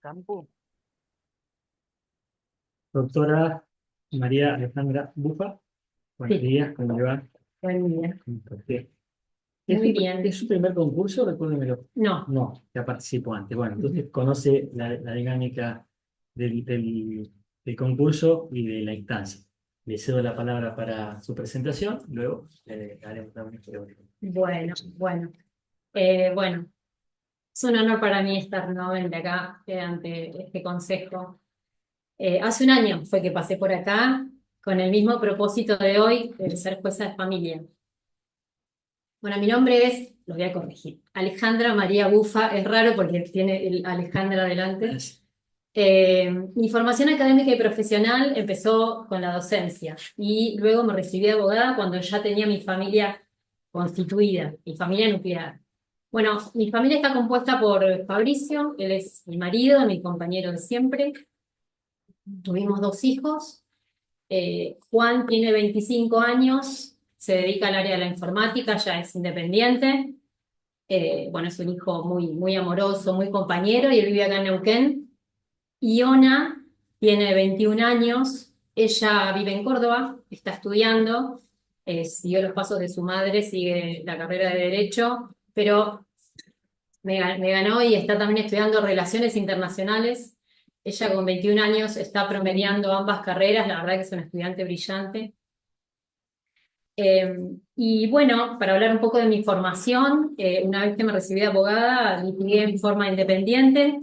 Campo. Doctora María Alejandra Bufa, buenos Sí, días, ¿cómo le va? buen día. ¿Cómo está usted? Muy bien. ¿Es su primer concurso? Recuérdemelo. No, No, ya participó antes. Bueno, entonces conoce la dinámica del concurso y de la instancia. Le cedo la palabra para su presentación, luego le haremos una pregunta. bueno. Bueno, es un honor para mí estar nuevamente acá ante este consejo. Hace un año fue que pasé por acá con el mismo propósito de hoy, de ser jueza de familia. Bueno, mi nombre es, los voy a corregir, Alejandra María Bufa, es raro porque tiene el Alejandra adelante. Mi formación académica y profesional empezó con la docencia y luego me recibí de abogada cuando ya tenía mi familia constituida, mi familia nuclear. Bueno, mi familia está compuesta por Fabricio, él es mi marido, mi compañero de siempre. Tuvimos dos hijos. Juan tiene 25 años, se dedica al área de la informática, ya es independiente. Bueno, es un hijo muy amoroso, muy compañero y él vive acá en Neuquén. Iona tiene 21 años, ella vive en Córdoba, está estudiando, siguió los pasos de su madre, sigue la carrera de Derecho, pero me ganó y está también estudiando Relaciones Internacionales. Ella con 21 años está promediando ambas carreras, la verdad que es una estudiante brillante. Y bueno, para hablar un poco de mi formación, una vez que me recibí de abogada, litigué en forma independiente.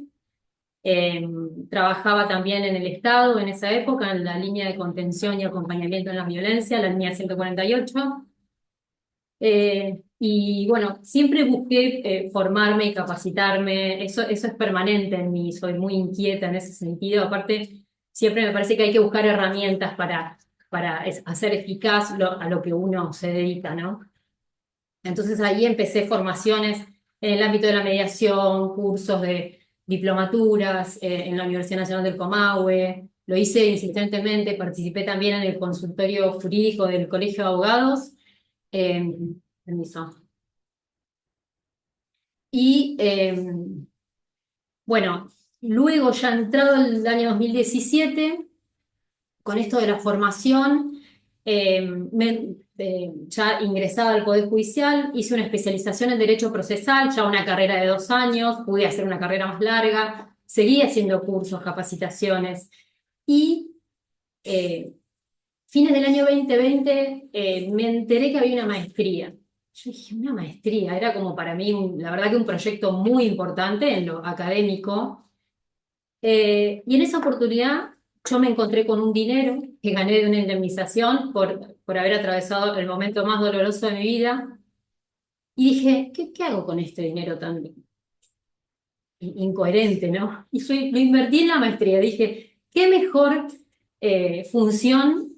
Eh, Trabajaba también en el Estado en esa época, en la línea de contención y acompañamiento en la violencia, la línea 148. Y bueno, siempre busqué formarme y capacitarme, eso es permanente en mí, soy muy inquieta en ese sentido. Aparte, siempre me parece que hay que buscar herramientas para hacer eficaz a lo que uno se dedica, ¿no? Entonces ahí empecé formaciones en el ámbito de la mediación, cursos de diplomaturas en la Universidad Nacional del Comahue. Lo hice insistentemente, participé también en el consultorio jurídico del Colegio de Abogados. Eh, Permiso. Y bueno, luego ya entrado el año 2017, con esto de la formación, ya ingresaba al Poder Judicial, hice una especialización en Derecho Procesal, ya una carrera de 2 años, pude hacer una carrera más larga, seguí haciendo cursos, capacitaciones, y eh, fines del año 2020 me enteré que había una maestría. Yo dije, una maestría, era como para mí, la verdad que un proyecto muy importante en lo académico. Y en esa oportunidad yo me encontré con un dinero que gané de una indemnización por haber atravesado el momento más doloroso de mi vida. Y dije, ¿qué hago con este dinero tan incoherente, ¿no? Y lo invertí en la maestría. Dije, ¿qué mejor función?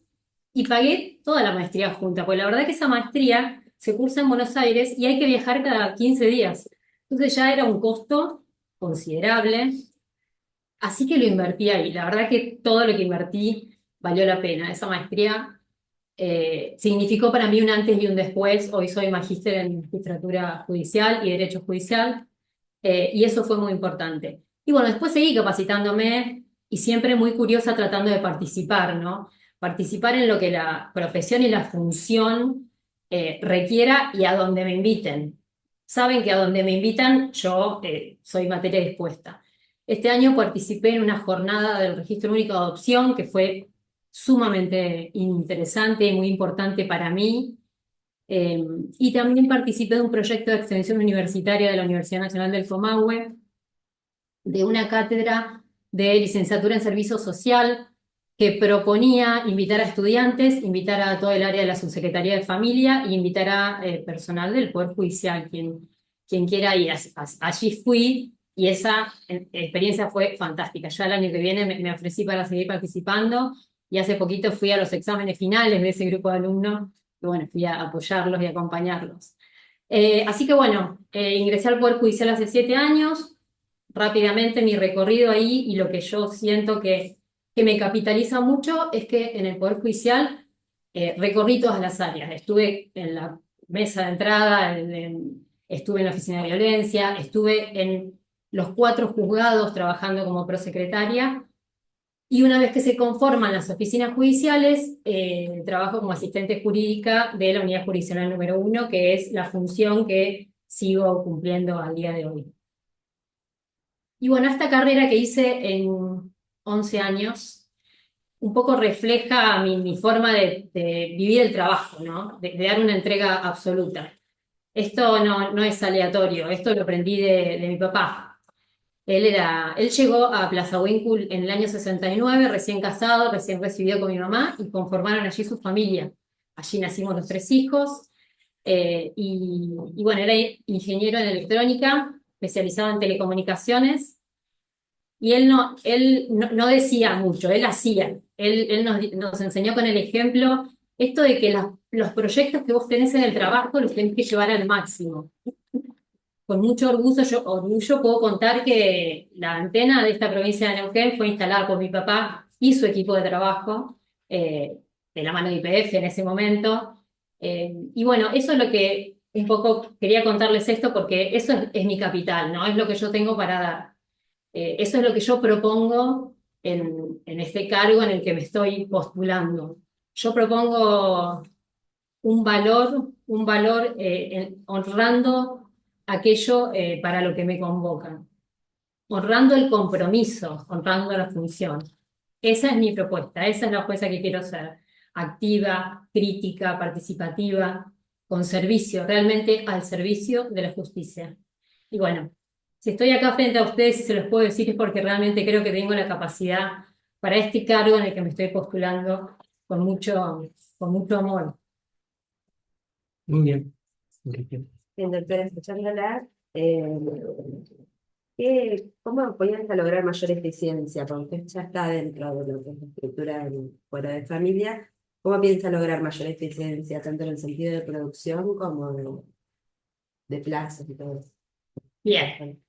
Y pagué toda la maestría junta, porque la verdad que esa maestría se cursa en Buenos Aires y hay que viajar cada 15 días. Entonces ya era un costo considerable. Así que lo invertí ahí. La verdad que todo lo que invertí valió la pena. Esa maestría significó para mí un antes y un después. Hoy soy magíster en magistratura judicial y derecho judicial, y eso fue muy importante. Y bueno, después seguí capacitándome y siempre muy curiosa tratando de participar, ¿no? Participar en lo que la profesión y la función requiera y a donde me inviten. Saben que a donde me invitan yo soy materia dispuesta. Este año participé en una jornada del Registro Único de Adopción que fue sumamente interesante y muy importante para mí. Eh, y también participé de un proyecto de extensión universitaria de la Universidad Nacional del Comahue, de una cátedra de licenciatura en Servicio Social que proponía invitar a estudiantes, invitar a todo el área de la Subsecretaría de Familia y invitar a personal del Poder Judicial, quien quiera ir. Allí fui y esa experiencia fue fantástica. Ya el año que viene me ofrecí para seguir participando y hace poquito fui a los exámenes finales de ese grupo de alumnos y bueno, fui a apoyarlos y acompañarlos. Así que bueno, ingresé al Poder Judicial hace 7 años. Rápidamente mi recorrido ahí y lo que yo siento que me capitaliza mucho es que en el Poder Judicial recorrí todas las áreas. Estuve en la mesa de entrada, estuve en la oficina de violencia, estuve en los 4 juzgados trabajando como prosecretaria. Y una vez que se conforman las oficinas judiciales, trabajo como asistente jurídica de la unidad jurisdiccional número 1, que es la función que sigo cumpliendo al día de hoy. Y bueno, esta carrera que hice en 11 años, un poco refleja mi forma de vivir el trabajo, ¿no? De dar una entrega absoluta. Esto no es aleatorio, esto lo aprendí de mi papá. Él llegó a Plaza Huíncul en el año 69, recién casado, recién recibido con mi mamá, y conformaron allí su familia. Allí nacimos los 3 hijos, y bueno, era ingeniero en electrónica, especializado en telecomunicaciones, y él no decía mucho, él hacía. Él nos enseñó con el ejemplo esto de que los proyectos que vos tenés en el trabajo los tenés que llevar al máximo. Con mucho orgullo puedo contar que la antena de esta provincia de Neuquén fue instalada por mi papá y su equipo de trabajo, de la mano de YPF en ese momento. Y bueno, eso es lo que un poco quería contarles esto, porque eso es mi capital, ¿no? Es lo que yo tengo para dar. Eso es lo que yo propongo en este cargo en el que me estoy postulando. Yo propongo un valor honrando aquello para lo que me convocan, honrando el compromiso, honrando la función. Esa es mi propuesta, esa es la jueza que quiero ser, activa, crítica, participativa, con servicio, realmente al servicio de la justicia. Y bueno, si estoy acá frente a ustedes y se los puedo decir es porque realmente creo que tengo la capacidad para este cargo en el que me estoy postulando con mucho amor. Muy bien. Enrique. Bien, doctora, escuchándola, ¿cómo piensa lograr mayor eficiencia? Porque usted ya está dentro de lo que es la estructura del fuero de familia. ¿Cómo piensa lograr mayor eficiencia, tanto en el sentido de producción como de plazos y todo eso? Bien.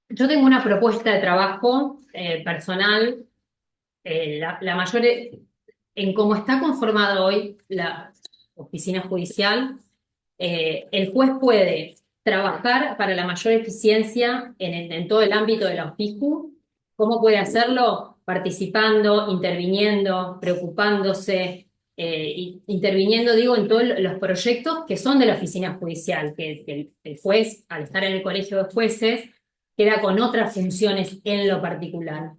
Yo tengo una propuesta de trabajo personal, la mayor, en cómo está conformada hoy la oficina judicial, el juez puede trabajar para la mayor eficiencia en todo el ámbito de la OFIJU. ¿Cómo puede hacerlo? Participando, interviniendo, preocupándose, interviniendo, digo, en todos los proyectos que son de la oficina judicial, que el juez, al estar en el colegio de jueces, queda con otras funciones en lo particular.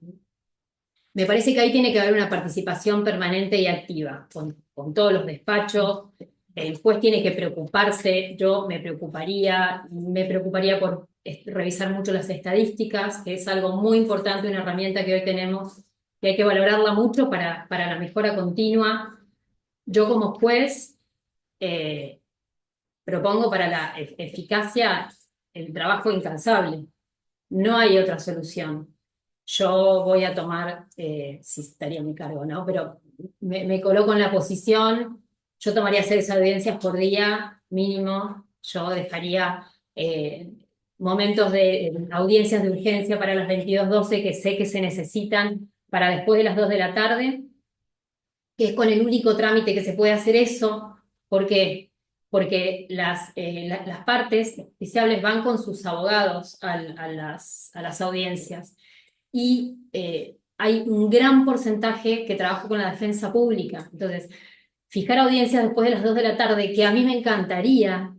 Me parece que ahí tiene que haber una participación permanente y activa, con todos los despachos. El juez tiene que preocuparse, yo me preocuparía por revisar mucho las estadísticas, que es algo muy importante, una herramienta que hoy tenemos, que hay que valorarla mucho para la mejora continua. Yo como juez propongo para la eficacia el trabajo incansable. No hay otra solución. Yo voy a tomar, si estaría a mi cargo, ¿no? Pero me coloco en la posición, yo tomaría 6 audiencias por día mínimo, yo dejaría momentos de audiencias de urgencia para las 22:12 que sé que se necesitan para después de las 2 de la tarde, que es con el único trámite que se puede hacer eso. ¿Por qué? Porque las partes justiciables van con sus abogados a las audiencias, y hay un gran porcentaje que trabaja con la defensa pública. Entonces, fijar audiencias después de las 2 de la tarde, que a mí me encantaría,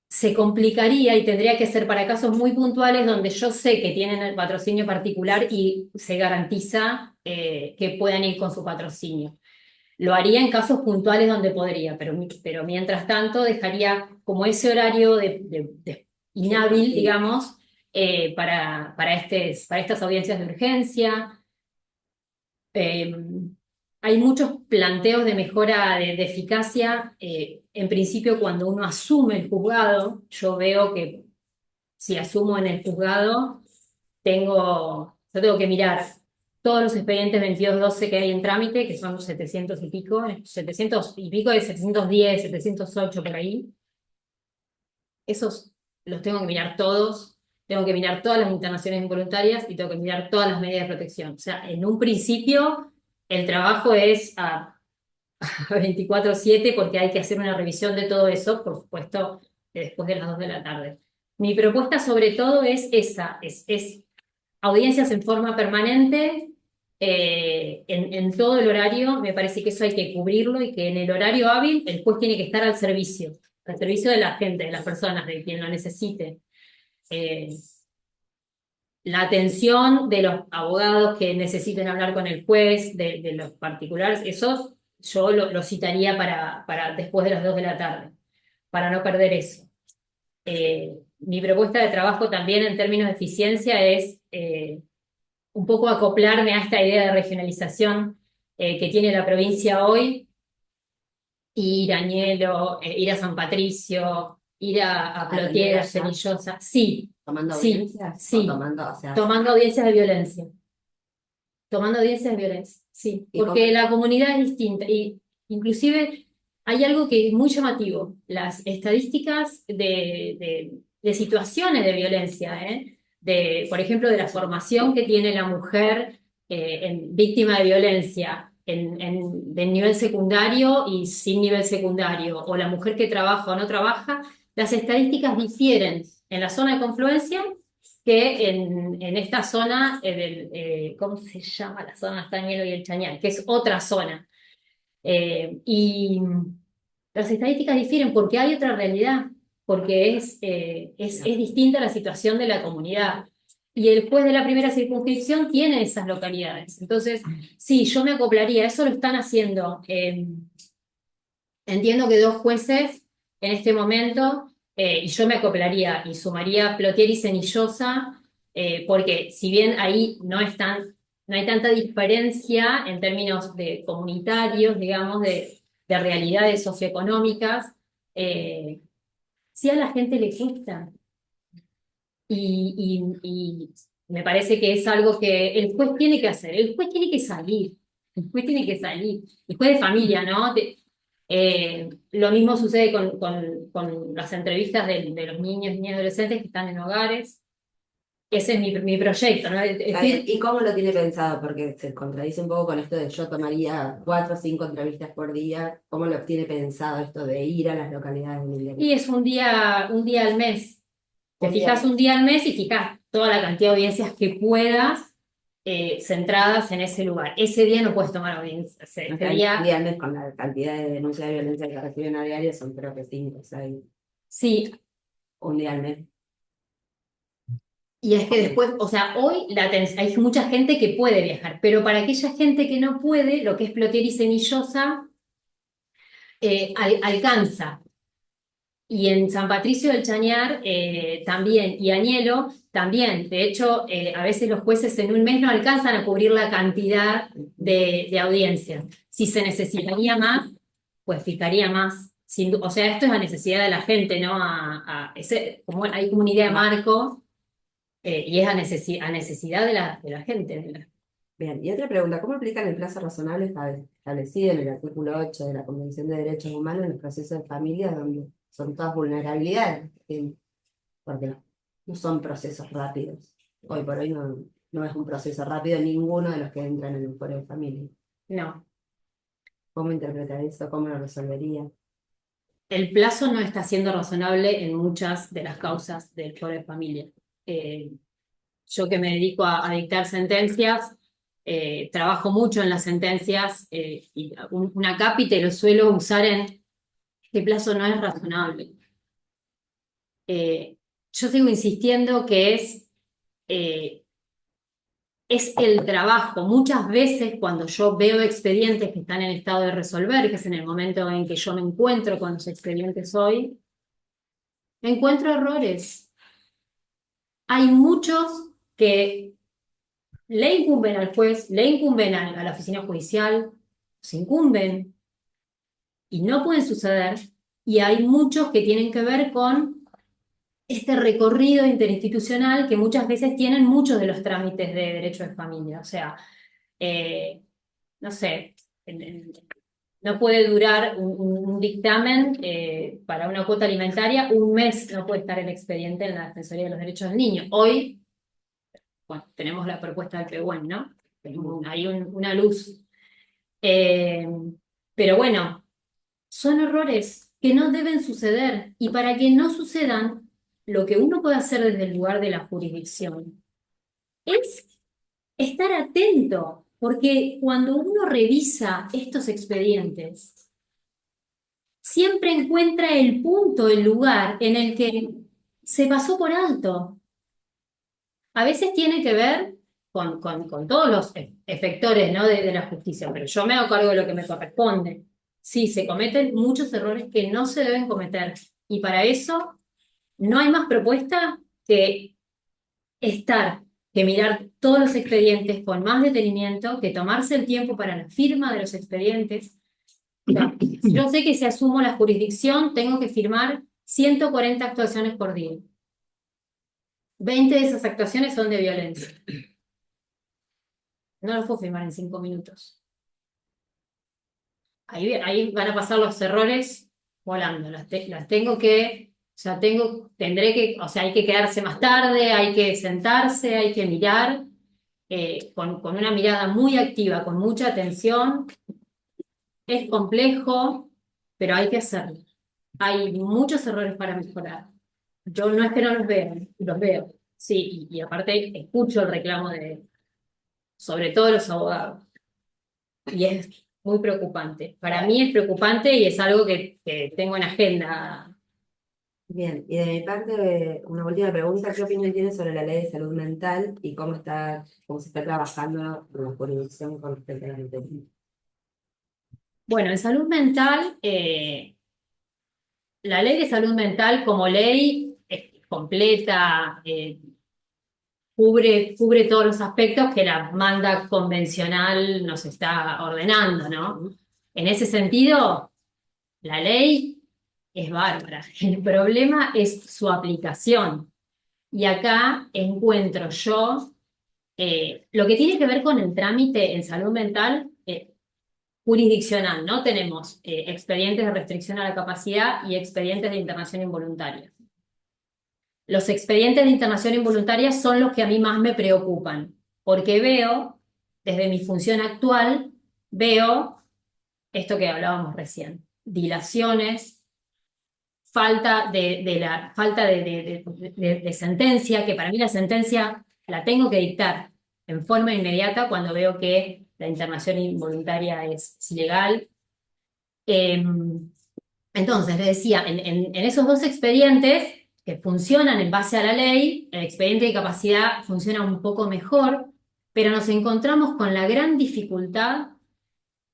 se complicaría y tendría que ser para casos muy puntuales donde yo sé que tienen el patrocinio particular y se garantiza que puedan ir con su patrocinio. Lo haría en casos puntuales donde podría, pero mientras tanto dejaría como ese horario de inhábil, digamos, para estas audiencias de urgencia. Eh, Hay muchos planteos de mejora de eficacia. En principio, cuando uno asume el juzgado, yo veo que si asumo en el juzgado, yo tengo que mirar todos los expedientes 2212 que hay en trámite, que son 700 y pico, 700 y pico de 710, 708 por ahí. Esos los tengo que mirar todos, tengo que mirar todas las internaciones involuntarias y tengo que mirar todas las medidas de protección. O sea, en un principio el trabajo es a 24/7, porque hay que hacer una revisión de todo eso, por supuesto, después de las 2 de la tarde. Mi propuesta sobre todo es esa, es audiencias en forma permanente, en todo el horario. Me parece que eso hay que cubrirlo y que en el horario hábil el juez tiene que estar al servicio de la gente, de las personas, de quien lo necesite. Eh, la atención de los abogados que necesiten hablar con el juez, de los particulares, eso yo lo citaría para después de las 2 de la tarde, para no perder eso. Mi propuesta de trabajo también en términos de eficiencia es un poco acoplarme a esta idea de regionalización que tiene la provincia hoy, ir a Añelo, ir a San Patricio, ir a Plotier, a Atender allá, Cenillosa. Sí, tomando sí, audiencias, o sí, tomando, o sea, tomando audiencias de violencia. Tomando audiencias de violencia, sí, y porque cómo, la comunidad es distinta y inclusive hay algo que es muy llamativo, las estadísticas de situaciones de violencia, ¿eh? Por ejemplo, de la formación que tiene la mujer víctima de violencia de nivel secundario y sin nivel secundario, o la mujer que trabaja o no trabaja, las estadísticas difieren en la zona de confluencia que en esta zona, ¿cómo se llama la zona Estañero y el Chañar? Que es otra zona. Y las estadísticas difieren porque hay otra realidad, porque es distinta la situación de la comunidad. Y el juez de la primera circunscripción tiene esas localidades. Entonces, sí, yo me acoplaría, eso lo están haciendo. Entiendo que 2 jueces en este momento, y yo me acoplaría y sumaría Plotier y Cenillosa, porque si bien ahí no hay tanta diferencia en términos de comunitarios, digamos, de realidades socioeconómicas, sí a la gente le cuesta. Y me parece que es algo que el juez tiene que hacer. El juez tiene que salir. El juez tiene que salir. El juez de familia, ¿no? Lo mismo sucede con las entrevistas de los niños y niñas adolescentes que están en hogares. Ese es mi proyecto, ¿no? está bien, ¿y cómo lo tiene pensado? Porque se contradice un poco con esto de yo tomaría 4 o 5 entrevistas por día. ¿Cómo lo tiene pensado esto de ir a las localidades de Y es un día al mes. Te Un día, fijas un día al mes y fijas toda la cantidad de audiencias que puedas centradas en ese lugar. Ese día no puedes tomar audiencias. o Ese sea, un día, día al mes con la cantidad de denuncias de violencia que reciben a diario son creo que 5 o 6. sí. Un día al mes. Y es que después, o sea, hoy hay mucha gente que puede viajar, pero para aquella gente que no puede, lo que es Plotier y Cenillosa, alcanza. Y en San Patricio del Chañar también, y Añelo también. De hecho, a veces los jueces en un mes no alcanzan a cubrir la cantidad de audiencias. Si se necesitaría más, pues fijaría más. O sea, esto es a necesidad de la gente, ¿no? Como hay como una idea de marco, y es a necesidad de la gente. Bien, y otra pregunta, ¿cómo aplican el plazo razonable establecido en el artículo 8 de la Convención de Derechos Humanos en los procesos de familia donde son todas vulnerabilidades? Porque no son procesos rápidos. Hoy por hoy no es un proceso rápido ninguno de los que entran en el foro de familia. No, ¿Cómo interpretar eso? ¿Cómo lo resolvería? el plazo no está siendo razonable en muchas de las causas del foro de familia. Eh, yo que me dedico a dictar sentencias, trabajo mucho en las sentencias y un acápite lo suelo usar en este plazo no es razonable. Yo sigo insistiendo que eh, es el trabajo. Muchas veces cuando yo veo expedientes que están en estado de resolver, que es en el momento en que yo me encuentro con los expedientes hoy, me encuentro errores. Hay muchos que le incumben al juez, le incumben a la oficina judicial, se incumben y no pueden suceder. Y hay muchos que tienen que ver con este recorrido interinstitucional que muchas veces tienen muchos de los trámites de derecho de familia. O sea, eh, no sé, no puede durar un dictamen para una cuota alimentaria, un mes no puede estar el expediente en la Defensoría de los Derechos del Niño. Hoy, bueno, tenemos la propuesta del PEUEN, ¿no? Hay una luz. Eh, pero bueno, son errores que no deben suceder y para que no sucedan lo que uno puede hacer desde el lugar de la jurisdicción es estar atento, porque cuando uno revisa estos expedientes, siempre encuentra el punto, el lugar en el que se pasó por alto. A veces tiene que ver con todos los efectores, ¿no? de la justicia, pero yo me hago cargo de lo que me corresponde. Sí, se cometen muchos errores que no se deben cometer, y para eso no hay más propuesta que que mirar todos los expedientes con más detenimiento, que tomarse el tiempo para la firma de los expedientes. Yo sé que si asumo la jurisdicción tengo que firmar 140 actuaciones por día. 20 de esas actuaciones son de violencia. No las puedo firmar en 5 minutos. Ahí van a pasar los errores volando. Las tengo que, o sea, tendré que, o sea, hay que quedarse más tarde, hay que sentarse, hay que mirar, con una mirada muy activa, con mucha atención. Es complejo, pero hay que hacerlo. Hay muchos errores para mejorar. Yo no es que no los vea, los veo. Sí, y aparte escucho el reclamo sobre todo de los abogados. Y es muy preocupante. Para mí es preocupante y es algo que tengo en agenda. Bien, y de mi parte, una última pregunta, ¿qué opinión tienes sobre la ley de salud mental y cómo se está trabajando en la jurisdicción con respecto a la materia? Bueno, en salud mental, la ley de salud mental como ley es completa, cubre todos los aspectos que la manda convencional nos está ordenando, ¿no? En ese sentido, la ley es bárbara. El problema es su aplicación. Y acá encuentro yo lo que tiene que ver con el trámite en salud mental jurisdiccional, ¿no? Tenemos expedientes de restricción a la capacidad y expedientes de internación involuntaria. Los expedientes de internación involuntaria son los que a mí más me preocupan, porque veo, desde mi función actual, veo esto que hablábamos recién, dilaciones, falta de sentencia, que para mí la sentencia la tengo que dictar en forma inmediata cuando veo que la internación involuntaria es ilegal. Entonces, les decía, en esos dos expedientes que funcionan en base a la ley, el expediente de capacidad funciona un poco mejor, pero nos encontramos con la gran dificultad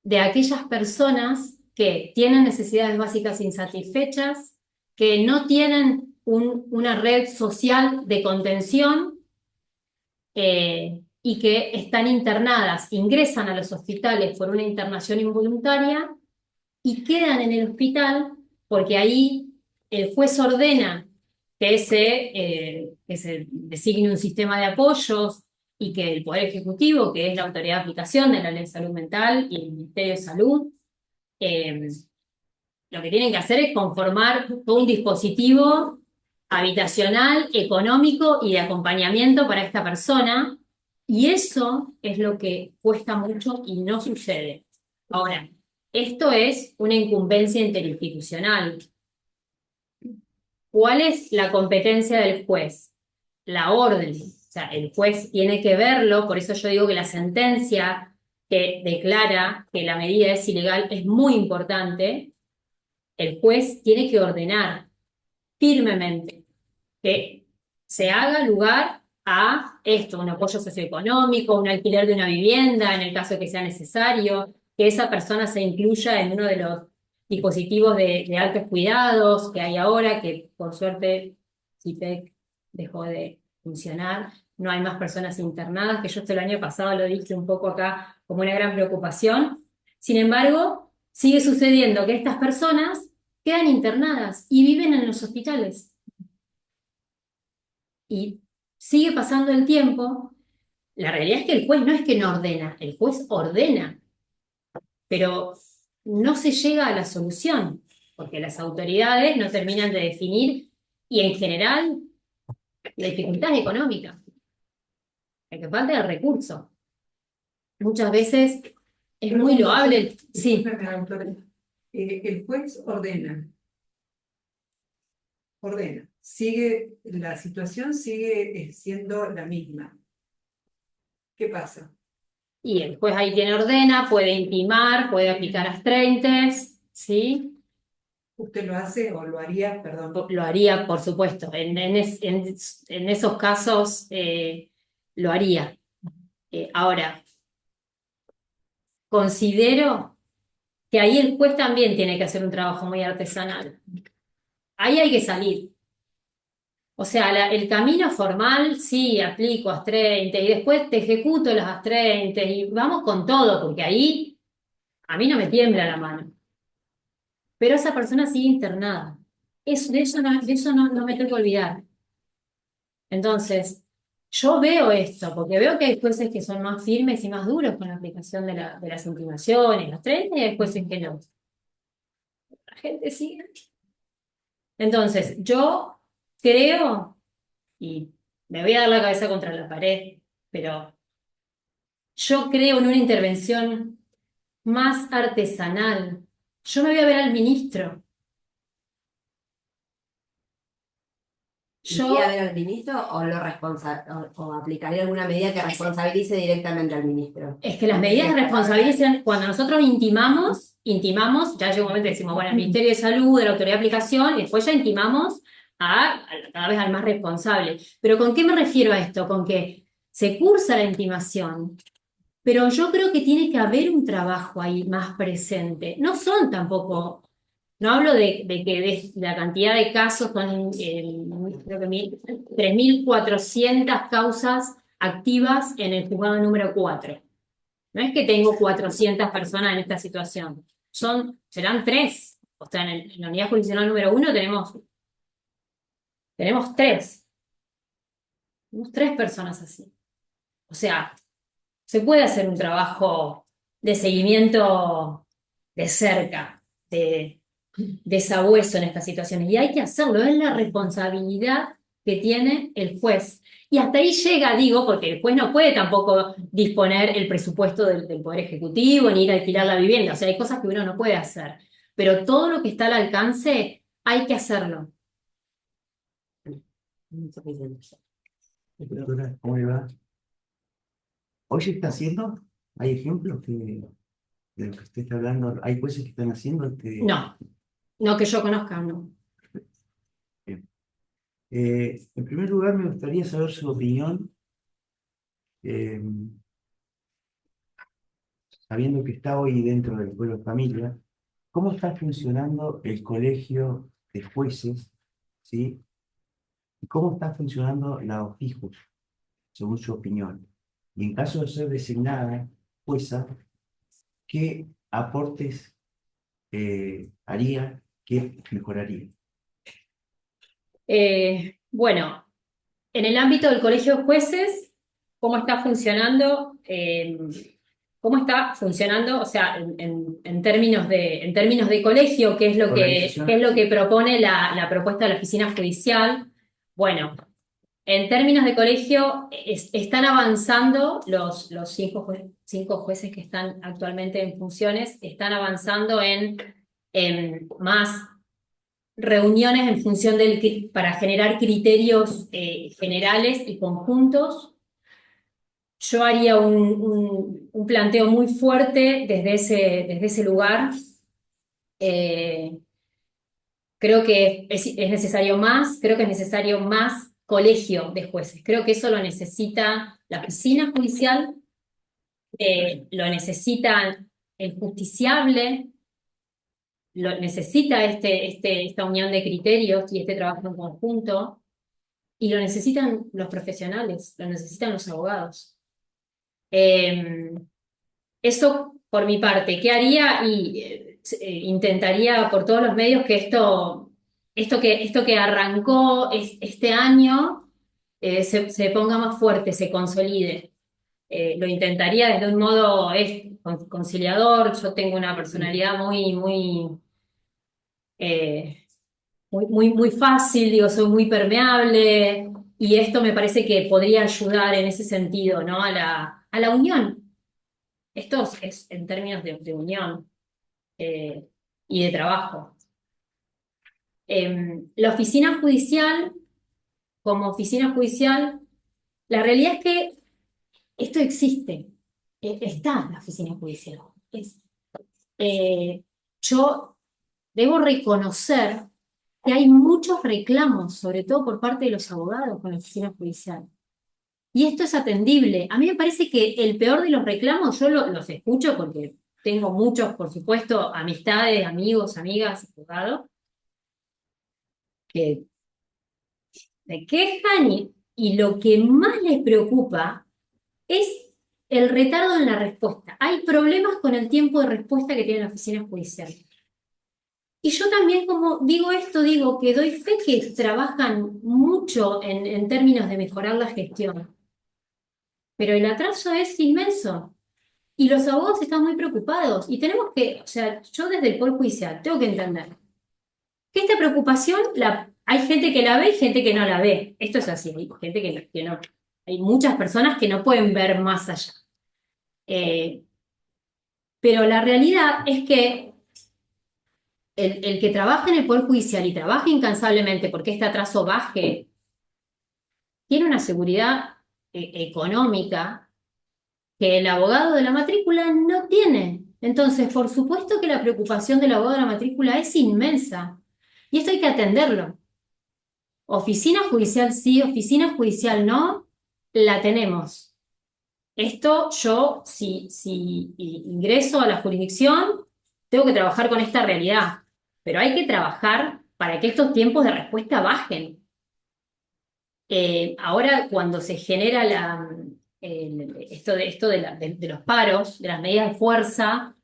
de aquellas personas que tienen necesidades básicas insatisfechas, que no tienen una red social de contención, y que están internadas, ingresan a los hospitales por una internación involuntaria y quedan en el hospital porque ahí el juez ordena que se designe un sistema de apoyos y que el Poder Ejecutivo, que es la autoridad de aplicación de la Ley de Salud Mental, y el Ministerio de Salud, eh, lo que tienen que hacer es conformar todo un dispositivo habitacional, económico y de acompañamiento para esta persona, y eso es lo que cuesta mucho y no sucede. Ahora, esto es una incumbencia interinstitucional. ¿Cuál es la competencia del juez? La orden. O sea, el juez tiene que verlo, por eso yo digo que la sentencia que declara que la medida es ilegal es muy importante. El juez tiene que ordenar firmemente que se haga lugar a esto, un apoyo socioeconómico, un alquiler de una vivienda, en el caso de que sea necesario, que esa persona se incluya en uno de los dispositivos de altos cuidados que hay ahora, que por suerte CIPEC dejó de funcionar, no hay más personas internadas, que yo el año pasado lo dije un poco acá como una gran preocupación. Sin embargo, sigue sucediendo que estas personas quedan internadas y viven en los hospitales. Y sigue pasando el tiempo. La realidad es que el juez no es que no ordena, el juez ordena, pero no se llega a la solución, porque las autoridades no terminan de definir, y en general la dificultad es económica, el que falta el recurso. Muchas veces es muy loable. Sí. Discúlpeme, doctora. El juez ordena. la situación sigue siendo la misma. ¿Qué pasa? Y el juez ahí tiene ordena, puede intimar, puede aplicar astreintes, ¿sí? ¿Usted lo hace o lo haría? Perdón. Lo haría, por supuesto. En esos casos lo haría. Ahora, considero que ahí el juez también tiene que hacer un trabajo muy artesanal. Ahí hay que salir. O sea, el camino formal, sí, aplico astreintes y después te ejecuto los astreintes y vamos con todo, porque ahí a mí no me tiembla la mano. Pero esa persona sigue internada. De eso no me tengo que olvidar. Entonces, yo veo esto, porque veo que hay jueces que son más firmes y más duros con la aplicación de las intimaciones, los astreintes, y hay jueces que no. La gente sigue. Entonces, yo creo, y me voy a dar la cabeza contra la pared, pero yo creo en una intervención más artesanal. Yo me voy a ver al ministro. ¿Iría a Yo, ver al ministro o o aplicaría alguna medida que responsabilice directamente al ministro? es que las medidas de responsabilidad, cuando nosotros intimamos, ya llega un momento que decimos, bueno, el Ministerio de Salud, de la Autoridad de Aplicación, y después ya intimamos cada vez al más responsable. Pero ¿con qué me refiero a esto? Con que se cursa la intimación, pero yo creo que tiene que haber un trabajo ahí más presente. No son tampoco, no hablo de que de la cantidad de casos, son creo que 3.400 causas activas en el juzgado número 4. No es que tengo 400 personas en esta situación, serán 3. O sea, en la unidad jurisdiccional número 1 tenemos 3. Tenemos 3 personas así. O sea, se puede hacer un trabajo de seguimiento de cerca, de sabueso en estas situaciones. Y hay que hacerlo, es la responsabilidad que tiene el juez. Y hasta ahí llega, digo, porque el juez no puede tampoco disponer el presupuesto del Poder Ejecutivo ni ir a alquilar la vivienda. O sea, hay cosas que uno no puede hacer. Pero todo lo que está al alcance, hay que hacerlo. Doctora, ¿cómo le va? Hoy se está haciendo, hay ejemplos de lo que usted está hablando, hay jueces que están haciendo No, no que yo conozca, no. Bien. En primer lugar, me gustaría saber su opinión, eh, sabiendo que está hoy dentro del Pueblo de Familia, ¿cómo está funcionando el colegio de jueces, ¿sí? ¿Y cómo está funcionando la OFIJUS, según su opinión? Y en caso de ser designada jueza, ¿qué aportes haría, qué mejoraría? Bueno, en el ámbito del colegio de jueces, ¿cómo está funcionando? ¿Cómo está funcionando? O sea, en términos de colegio, Organización. qué es lo que propone la propuesta de la oficina judicial? Bueno, en términos de colegio, están avanzando los 5 jueces que están actualmente en funciones, están avanzando en más reuniones en función para generar criterios generales y conjuntos. Yo haría un planteo muy fuerte desde ese lugar. Eh, Creo que creo que es necesario más colegio de jueces. Creo que eso lo necesita la oficina judicial, lo necesita el justiciable, lo necesita esta unión de criterios y este trabajo en conjunto, y lo necesitan los profesionales, lo necesitan los abogados. Eh, Eso por mi parte. ¿Qué haría? Intentaría por todos los medios que esto que arrancó este año se ponga más fuerte, se consolide. Lo intentaría desde un modo conciliador. Yo tengo una personalidad eh, muy fácil, digo, soy muy permeable, y esto me parece que podría ayudar en ese sentido, ¿no? A la unión. Esto es en términos de unión y de trabajo. La oficina judicial, como oficina judicial, la realidad es que esto existe. Está la oficina judicial. Eh, yo debo reconocer que hay muchos reclamos, sobre todo por parte de los abogados con la oficina judicial. Y esto es atendible. A mí me parece que el peor de los reclamos, yo los escucho porque tengo muchos, por supuesto, amistades, amigos, amigas, abogados, que se quejan y lo que más les preocupa es el retardo en la respuesta. Hay problemas con el tiempo de respuesta que tiene la oficina judicial. Y yo también, como digo esto, digo que doy fe que trabajan mucho en términos de mejorar la gestión, pero el atraso es inmenso. Y los abogados están muy preocupados. Y tenemos que, o sea, yo desde el Poder Judicial tengo que entender que esta preocupación hay gente que la ve y gente que no la ve. Esto es así, hay gente que no, hay muchas personas que no pueden ver más allá. Pero la realidad es que el que trabaja en el Poder Judicial y trabaja incansablemente porque este atraso baje, tiene una seguridad económica que el abogado de la matrícula no tiene. Entonces, por supuesto que la preocupación del abogado de la matrícula es inmensa. Y esto hay que atenderlo. Oficina judicial sí, oficina judicial no, la tenemos. Esto yo, si ingreso a la jurisdicción, tengo que trabajar con esta realidad. Pero hay que trabajar para que estos tiempos de respuesta bajen. Ahora, cuando se genera esto de los paros, de las medidas de fuerza,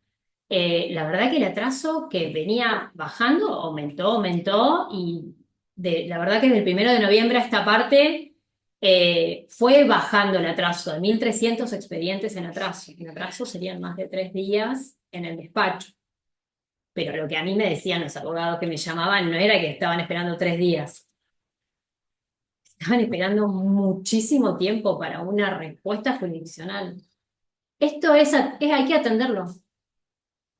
la verdad que el atraso que venía bajando aumentó y la verdad que desde el 1 de noviembre a esta parte fue bajando el atraso de 1.300 expedientes en atraso. En atraso serían más de 3 días en el despacho. Pero lo que a mí me decían los abogados que me llamaban no era que estaban esperando 3 días. Estaban esperando muchísimo tiempo para una respuesta jurisdiccional. Esto hay que atenderlo.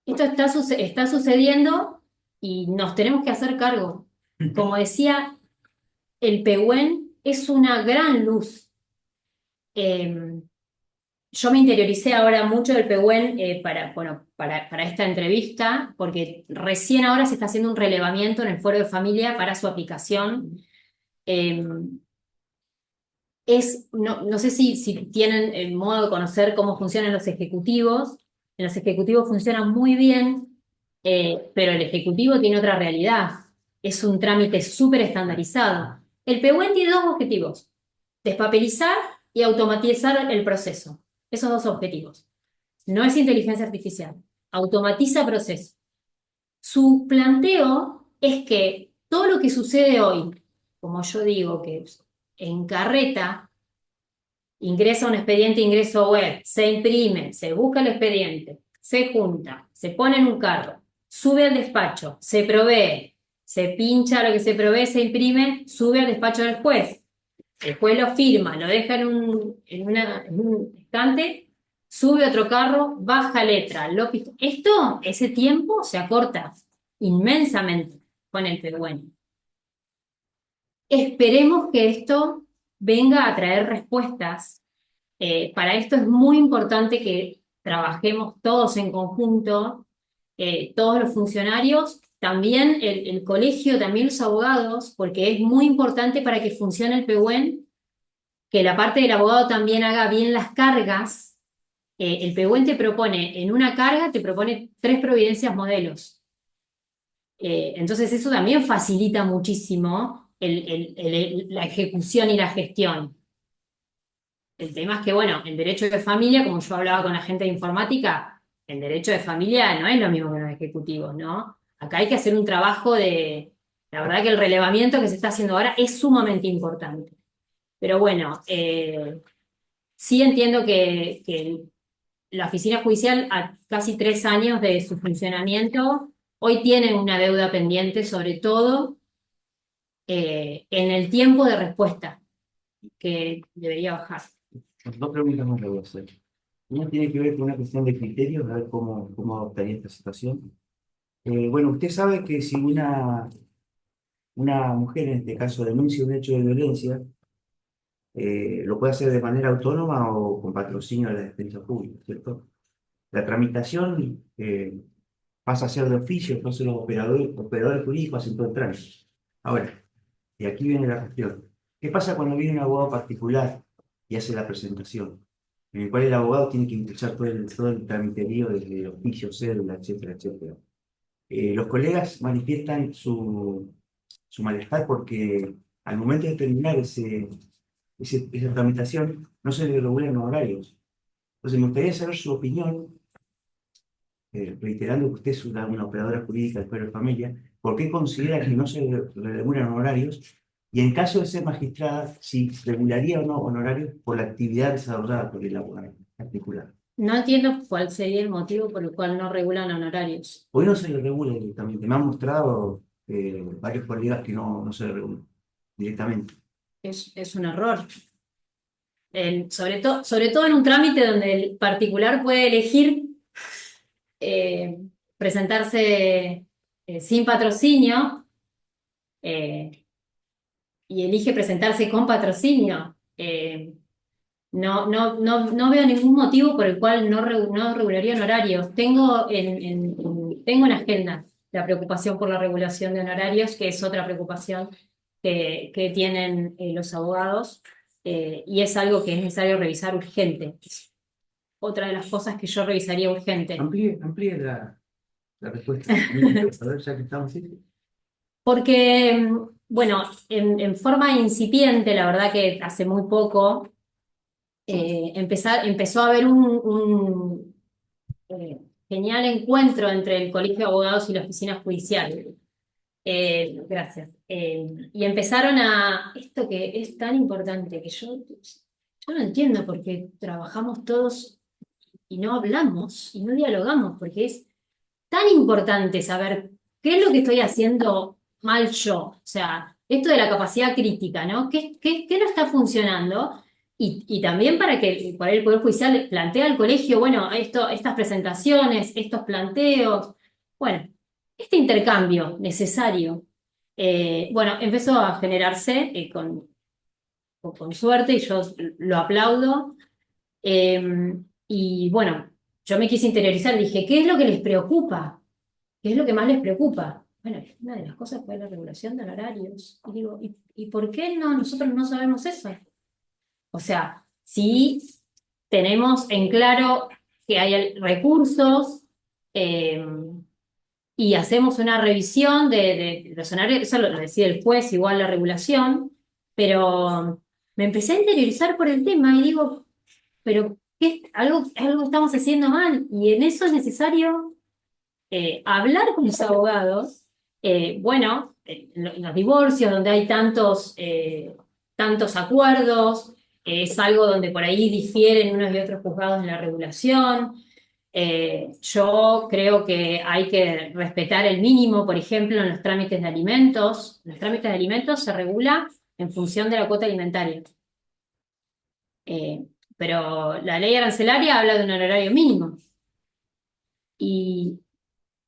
Esto está sucediendo y nos tenemos que hacer cargo. Como decía, el Pehuen es una gran luz. Yo me interioricé ahora mucho del Pehuen para esta entrevista, porque recién ahora se está haciendo un relevamiento en el Foro de Familia para su aplicación. Eh, no sé si tienen el modo de conocer cómo funcionan los ejecutivos. En los ejecutivos funcionan muy bien, pero el ejecutivo tiene otra realidad. Es un trámite súper estandarizado. El Pehuen tiene 2 objetivos: despapelizar y automatizar el proceso. Esos 2 objetivos. No es inteligencia artificial. Automatiza proceso. Su planteo es que todo lo que sucede hoy, como yo digo, que en carreta, ingresa un expediente ingreso web, se imprime, se busca el expediente, se junta, se pone en un carro, sube al despacho, se provee, se pincha lo que se provee, se imprime, sube al despacho del juez. El juez lo firma, lo deja en un estante, sube otro carro, baja letra. Ese tiempo se acorta inmensamente con el Pehuen. Esperemos que esto venga a traer respuestas. Para esto es muy importante que trabajemos todos en conjunto, todos los funcionarios, también el colegio, también los abogados, porque es muy importante para que funcione el Pehuen, que la parte del abogado también haga bien las cargas. El Pehuen te propone, en una carga, te propone 3 providencias modelos. Entonces eso también facilita muchísimo la ejecución y la gestión. El tema es que, bueno, en derecho de familia, como yo hablaba con la gente de informática, en derecho de familia no es lo mismo que en los ejecutivos, ¿no? Acá hay que hacer un trabajo la verdad que el relevamiento que se está haciendo ahora es sumamente importante. Pero bueno, sí entiendo que la oficina judicial, a casi 3 años de su funcionamiento, hoy tiene una deuda pendiente, sobre todo en el tiempo de respuesta, que debería bajar. 2 preguntas más le voy a hacer. Una tiene que ver con una cuestión de criterios, a ver cómo adoptaría esta situación. Bueno, usted sabe que si una mujer, en este caso, denuncia un hecho de violencia, lo puede hacer de manera autónoma o con patrocinio de la defensa pública, ¿cierto? La tramitación pasa a ser de oficio, entonces los operadores jurídicos hacen todo el trámite. Ahora, y aquí viene la cuestión. ¿Qué pasa cuando viene un abogado particular y hace la presentación? En el cual el abogado tiene que impulsar todo el tramiterío desde oficio, cédula, etcétera, etcétera. Los colegas manifiestan su malestar porque al momento de terminar esa tramitación no se le regulan los horarios. Entonces me gustaría saber su opinión, reiterando que usted es una operadora jurídica de Fuero de Familia, ¿por qué considera que no se le regulan horarios? Y en caso de ser magistrada, si regularía o no honorarios por la actividad desarrollada por el abogado particular. No entiendo cuál sería el motivo por el cual no regulan honorarios. Hoy no se le regula directamente. Me han mostrado varios colegas que no se le regula directamente. Es un error. Sobre todo en un trámite donde el particular puede elegir presentarse sin patrocinio y elige presentarse con patrocinio. No veo ningún motivo por el cual no regularía honorarios. Tengo en agenda la preocupación por la regulación de honorarios, que es otra preocupación que tienen los abogados, y es algo que es necesario revisar urgente. Es otra de las cosas que yo revisaría urgente. Amplíe la respuesta. A ver, ya que estamos así. Porque, bueno, en forma incipiente, la verdad que hace muy poco, empezó a haber un genial encuentro entre el Colegio de Abogados y la Oficina Judicial. Gracias. Y empezaron esto que es tan importante, que yo no entiendo porque trabajamos todos y no hablamos y no dialogamos, porque es tan importante saber qué es lo que estoy haciendo mal yo. O sea, esto de la capacidad crítica, ¿no? ¿Qué no está funcionando? Y también para que por el Poder Judicial le plantee al colegio, bueno, estas presentaciones, estos planteos, bueno, este intercambio necesario. Bueno, empezó a generarse con suerte y yo lo aplaudo. Y bueno, yo me quise interiorizar, dije, ¿qué es lo que les preocupa? ¿Qué es lo que más les preocupa? Bueno, una de las cosas fue la regulación de honorarios. Y digo, ¿y por qué nosotros no sabemos eso? O sea, si tenemos en claro que hay recursos eh, y hacemos una revisión de los honorarios, eso lo decide el juez, igual la regulación, pero me empecé a interiorizar por el tema y digo, pero algo estamos haciendo mal y en eso es necesario hablar con los abogados. Bueno, en los divorcios donde hay tantos acuerdos, es algo donde por ahí difieren unos y otros juzgados en la regulación. Yo creo que hay que respetar el mínimo, por ejemplo, en los trámites de alimentos. Los trámites de alimentos se regula en función de la cuota alimentaria. Pero la ley arancelaria habla de un honorario mínimo. Y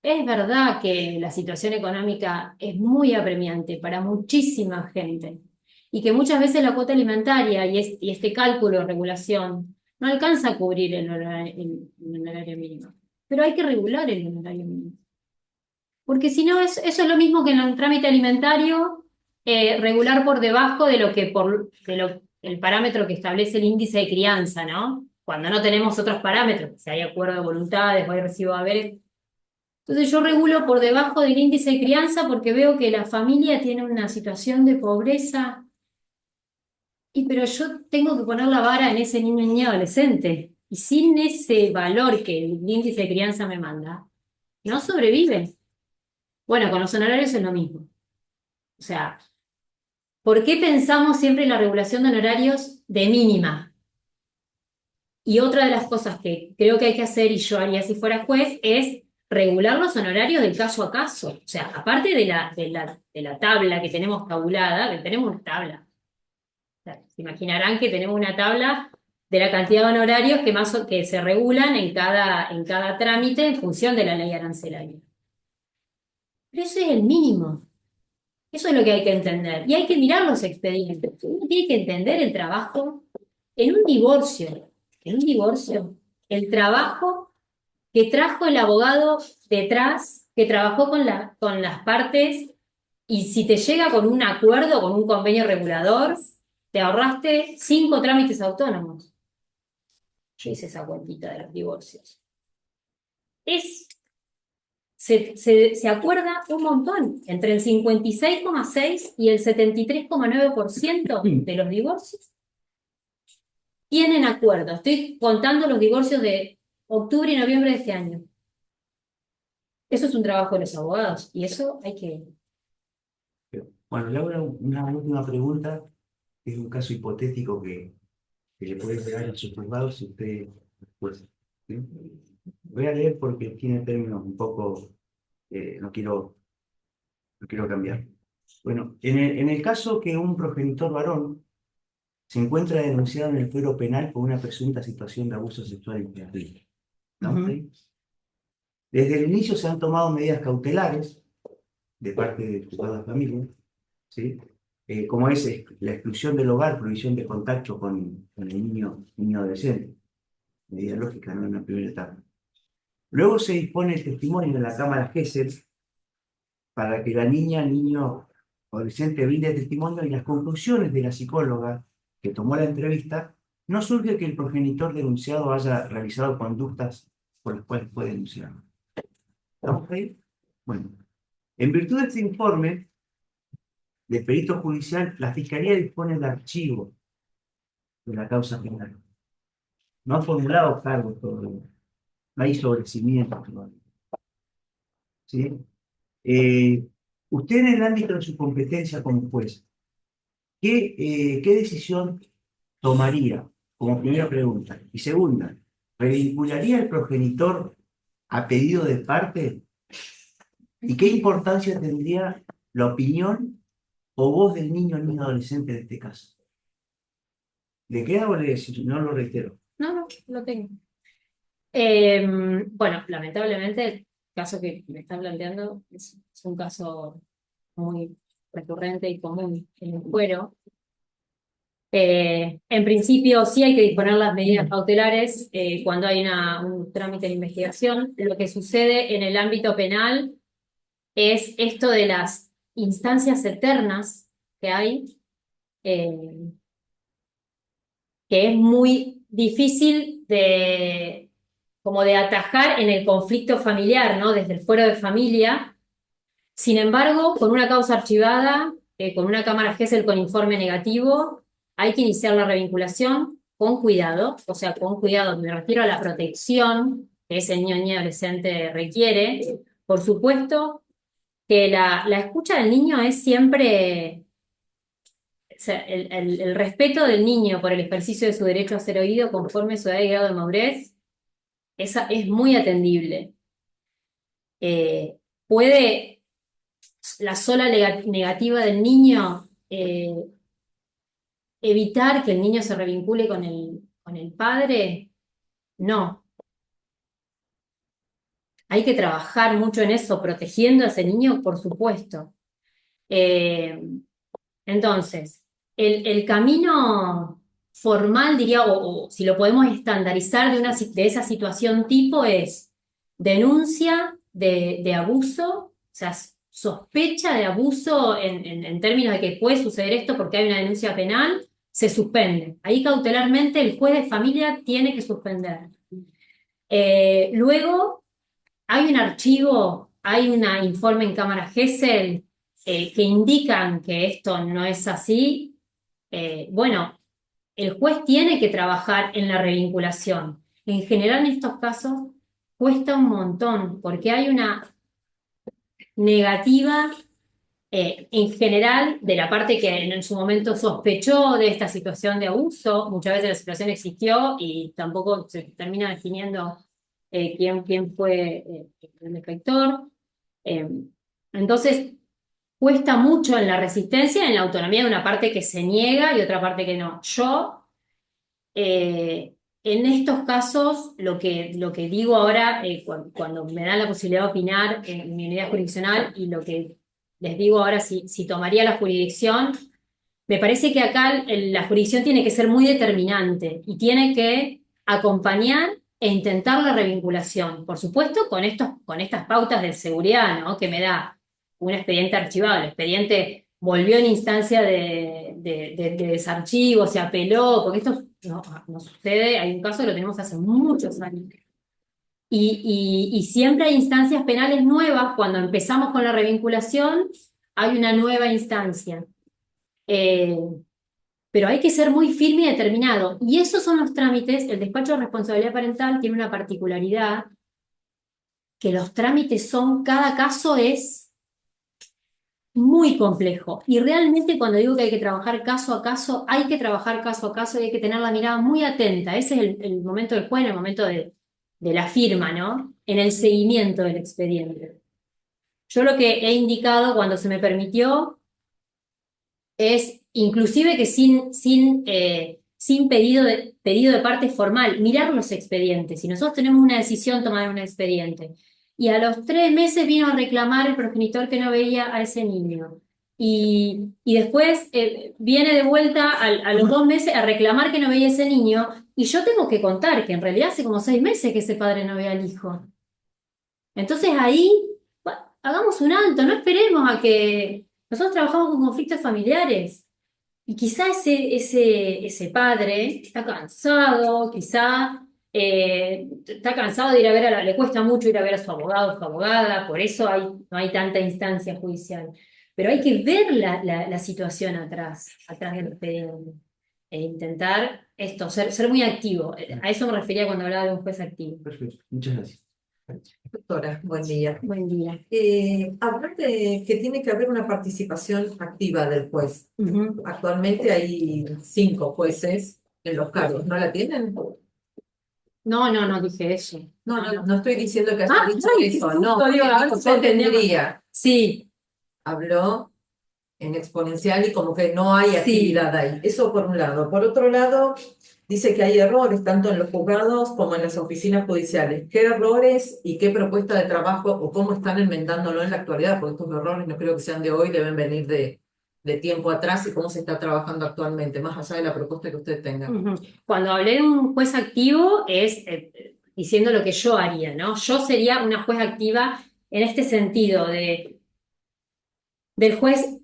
es verdad que la situación económica es muy apremiante para muchísima gente y que muchas veces la cuota alimentaria y este cálculo de regulación no alcanza a cubrir el honorario mínimo. Pero hay que regular el honorario mínimo. Porque si no, eso es lo mismo que en el trámite alimentario, regular por debajo de el parámetro que establece el índice de crianza, ¿no? Cuando no tenemos otros parámetros, si hay acuerdo de voluntades o hay recibo de haberes. Entonces yo regulo por debajo del índice de crianza porque veo que la familia tiene una situación de pobreza, pero yo tengo que poner la vara en ese niño y niña adolescente. Y sin ese valor que el índice de crianza me manda, no sobrevive. Bueno, con los honorarios es lo mismo. O sea, ¿por qué pensamos siempre en la regulación de honorarios de mínima? Y otra de las cosas que creo que hay que hacer, y yo haría si fuera juez, es regular los honorarios del caso a caso. O sea, aparte de la tabla que tenemos tabulada, que tenemos una tabla. O sea, se imaginarán que tenemos una tabla de la cantidad de honorarios que se regulan en cada trámite en función de la ley arancelaria. Pero ese es el mínimo. Eso es lo que hay que entender. Y hay que mirar los expedientes. Uno tiene que entender el trabajo en un divorcio. En un divorcio, el trabajo que trajo el abogado detrás, que trabajó con las partes, y si te llega con un acuerdo, con un convenio regulador, te ahorraste 5 trámites autónomos. Yo hice esa cuentita de los divorcios. Se acuerda un montón, entre el 56,6 y el 73,9% de los divorcios tienen acuerdo. Estoy contando los divorcios de octubre y noviembre de este año. Eso es un trabajo de los abogados y eso hay que... Bueno, le hago una última pregunta, que es un caso hipotético que le puede pegar a sus juzgados si usted pues, ¿sí? Voy a leer porque tiene términos un poco, no quiero cambiar. Bueno, en el caso que un progenitor varón se encuentra denunciado en el fuero penal por una presunta situación de abuso sexual infantil. ¿No? ¿Sí? Desde el inicio se han tomado medidas cautelares de parte de juzgado de familia, ¿sí? Como es la exclusión del hogar, prohibición de contacto con el niño adolescente, medida lógica, ¿no? En la primera etapa. Luego se dispone el testimonio de la Cámara Gesell para que la niño adolescente brinde testimonio y las conclusiones de la psicóloga que tomó la entrevista, no surge que el progenitor denunciado haya realizado conductas por las cuales fue denunciado. ¿Estamos ahí? Bueno, en virtud de este informe de perito judicial, la Fiscalía dispone del archivo de la causa penal. No ha formulado cargos todavía. No hay sobrecimientos todavía. ¿Sí? Usted en el ámbito de su competencia como juez, ¿qué decisión tomaría como primera pregunta? Y segunda, ¿revincularía al progenitor a pedido de parte? ¿Y qué importancia tendría la opinión o voz del niño o niña adolescente de este caso? ¿Le queda o no lo reitero? No, lo tengo. Bueno, lamentablemente el caso que me está planteando es un caso muy recurrente y común en el fuero. En principio sí hay que disponer las medidas cautelares cuando hay un trámite de investigación. Lo que sucede en el ámbito penal es esto de las instancias eternas que hay, eh, que es muy difícil como de atajar en el conflicto familiar, ¿no? Desde el fuero de familia. Sin embargo, con una causa archivada, con una cámara Gesell con informe negativo, hay que iniciar la revinculación con cuidado, o sea, con cuidado, me refiero a la protección que ese niño o niña adolescente requiere. Por supuesto que la escucha del niño es siempre, o sea, el respeto del niño por el ejercicio de su derecho a ser oído conforme su edad y grado de madurez, es muy atendible. Puede la sola negativa del niño evitar que el niño se revincule con el padre. No. Hay que trabajar mucho en eso, protegiendo a ese niño, por supuesto. Eh, entonces, el camino formal, diría, o si lo podemos estandarizar de esa situación tipo, es denuncia de abuso, o sea, sospecha de abuso en términos de que puede suceder esto porque hay una denuncia penal, se suspende. Ahí cautelarmente el juez de familia tiene que suspender. Luego hay un archivo, hay un informe en Cámara Gesell que indican que esto no es así. Bueno, el juez tiene que trabajar en la revinculación. En general, en estos casos, cuesta un montón, porque hay una negativa, en general, de la parte que en su momento sospechó de esta situación de abuso. Muchas veces la situación existió y tampoco se termina definiendo quién fue el defector. Entonces, cuesta mucho en la resistencia, en la autonomía de una parte que se niega y otra parte que no. Yo, en estos casos, lo que digo ahora, cuando me dan la posibilidad de opinar en mi unidad jurisdiccional y lo que les digo ahora si tomaría la jurisdicción. Me parece que acá la jurisdicción tiene que ser muy determinante y tiene que acompañar e intentar la revinculación. Por supuesto, con estas pautas de seguridad, ¿no? Que me da un expediente archivado. El expediente volvió en instancia de desarchivo, se apeló, porque esto no sucede. Hay un caso que lo tenemos hace muchos años. Y siempre hay instancias penales nuevas. Cuando empezamos con la revinculación, hay una nueva instancia. Eh, pero hay que ser muy firme y determinado. Y esos son los trámites. El despacho de responsabilidad parental tiene una particularidad, que los trámites son, cada caso es muy complejo. Y realmente cuando digo que hay que trabajar caso a caso, hay que trabajar caso a caso y hay que tener la mirada muy atenta. Ese es el momento del juez, el momento de la firma, ¿no? En el seguimiento del expediente. Yo lo que he indicado cuando se me permitió es inclusive que sin pedido de parte formal, mirar los expedientes. Si nosotros tenemos una decisión tomada en un expediente y a los 3 meses vino a reclamar el progenitor que no veía a ese niño y después viene de vuelta a los 2 meses a reclamar que no veía a ese niño y yo tengo que contar que en realidad hace como 6 meses que ese padre no ve al hijo. Entonces ahí hagamos un alto, no esperemos a que... Nosotros trabajamos con conflictos familiares y quizá ese padre está cansado, quizá está cansado de ir a ver le cuesta mucho ir a ver a su abogado o su abogada, por eso no hay tanta instancia judicial. Pero hay que ver la situación atrás del expediente e intentar ser muy activo. A eso me refería cuando hablaba de un juez activo. Perfecto, muchas gracias. Doctora, buen día. Buen día. Hablar de que tiene que haber una participación activa del juez. Ujú. Actualmente hay 5 jueces en los cargos, ¿no la tienen? No dije eso. No estoy diciendo que haya Ah, dicho ay, eso, qué no. susto, digo, a ver si Yo entendía. tendría, Sí, habló en exponencial y como que no hay sí. actividad ahí. Eso por un lado. Por otro lado, dice que hay errores tanto en los juzgados como en las oficinas judiciales. ¿Qué errores y qué propuesta de trabajo o cómo están enmendándolo en la actualidad? Porque estos errores no creo que sean de hoy, deben venir de tiempo atrás y cómo se está trabajando actualmente, más allá de la propuesta que usted tenga. Ujú. Cuando hablé de un juez activo es diciendo lo que yo haría, ¿no? Yo sería una juez activa en este sentido del juez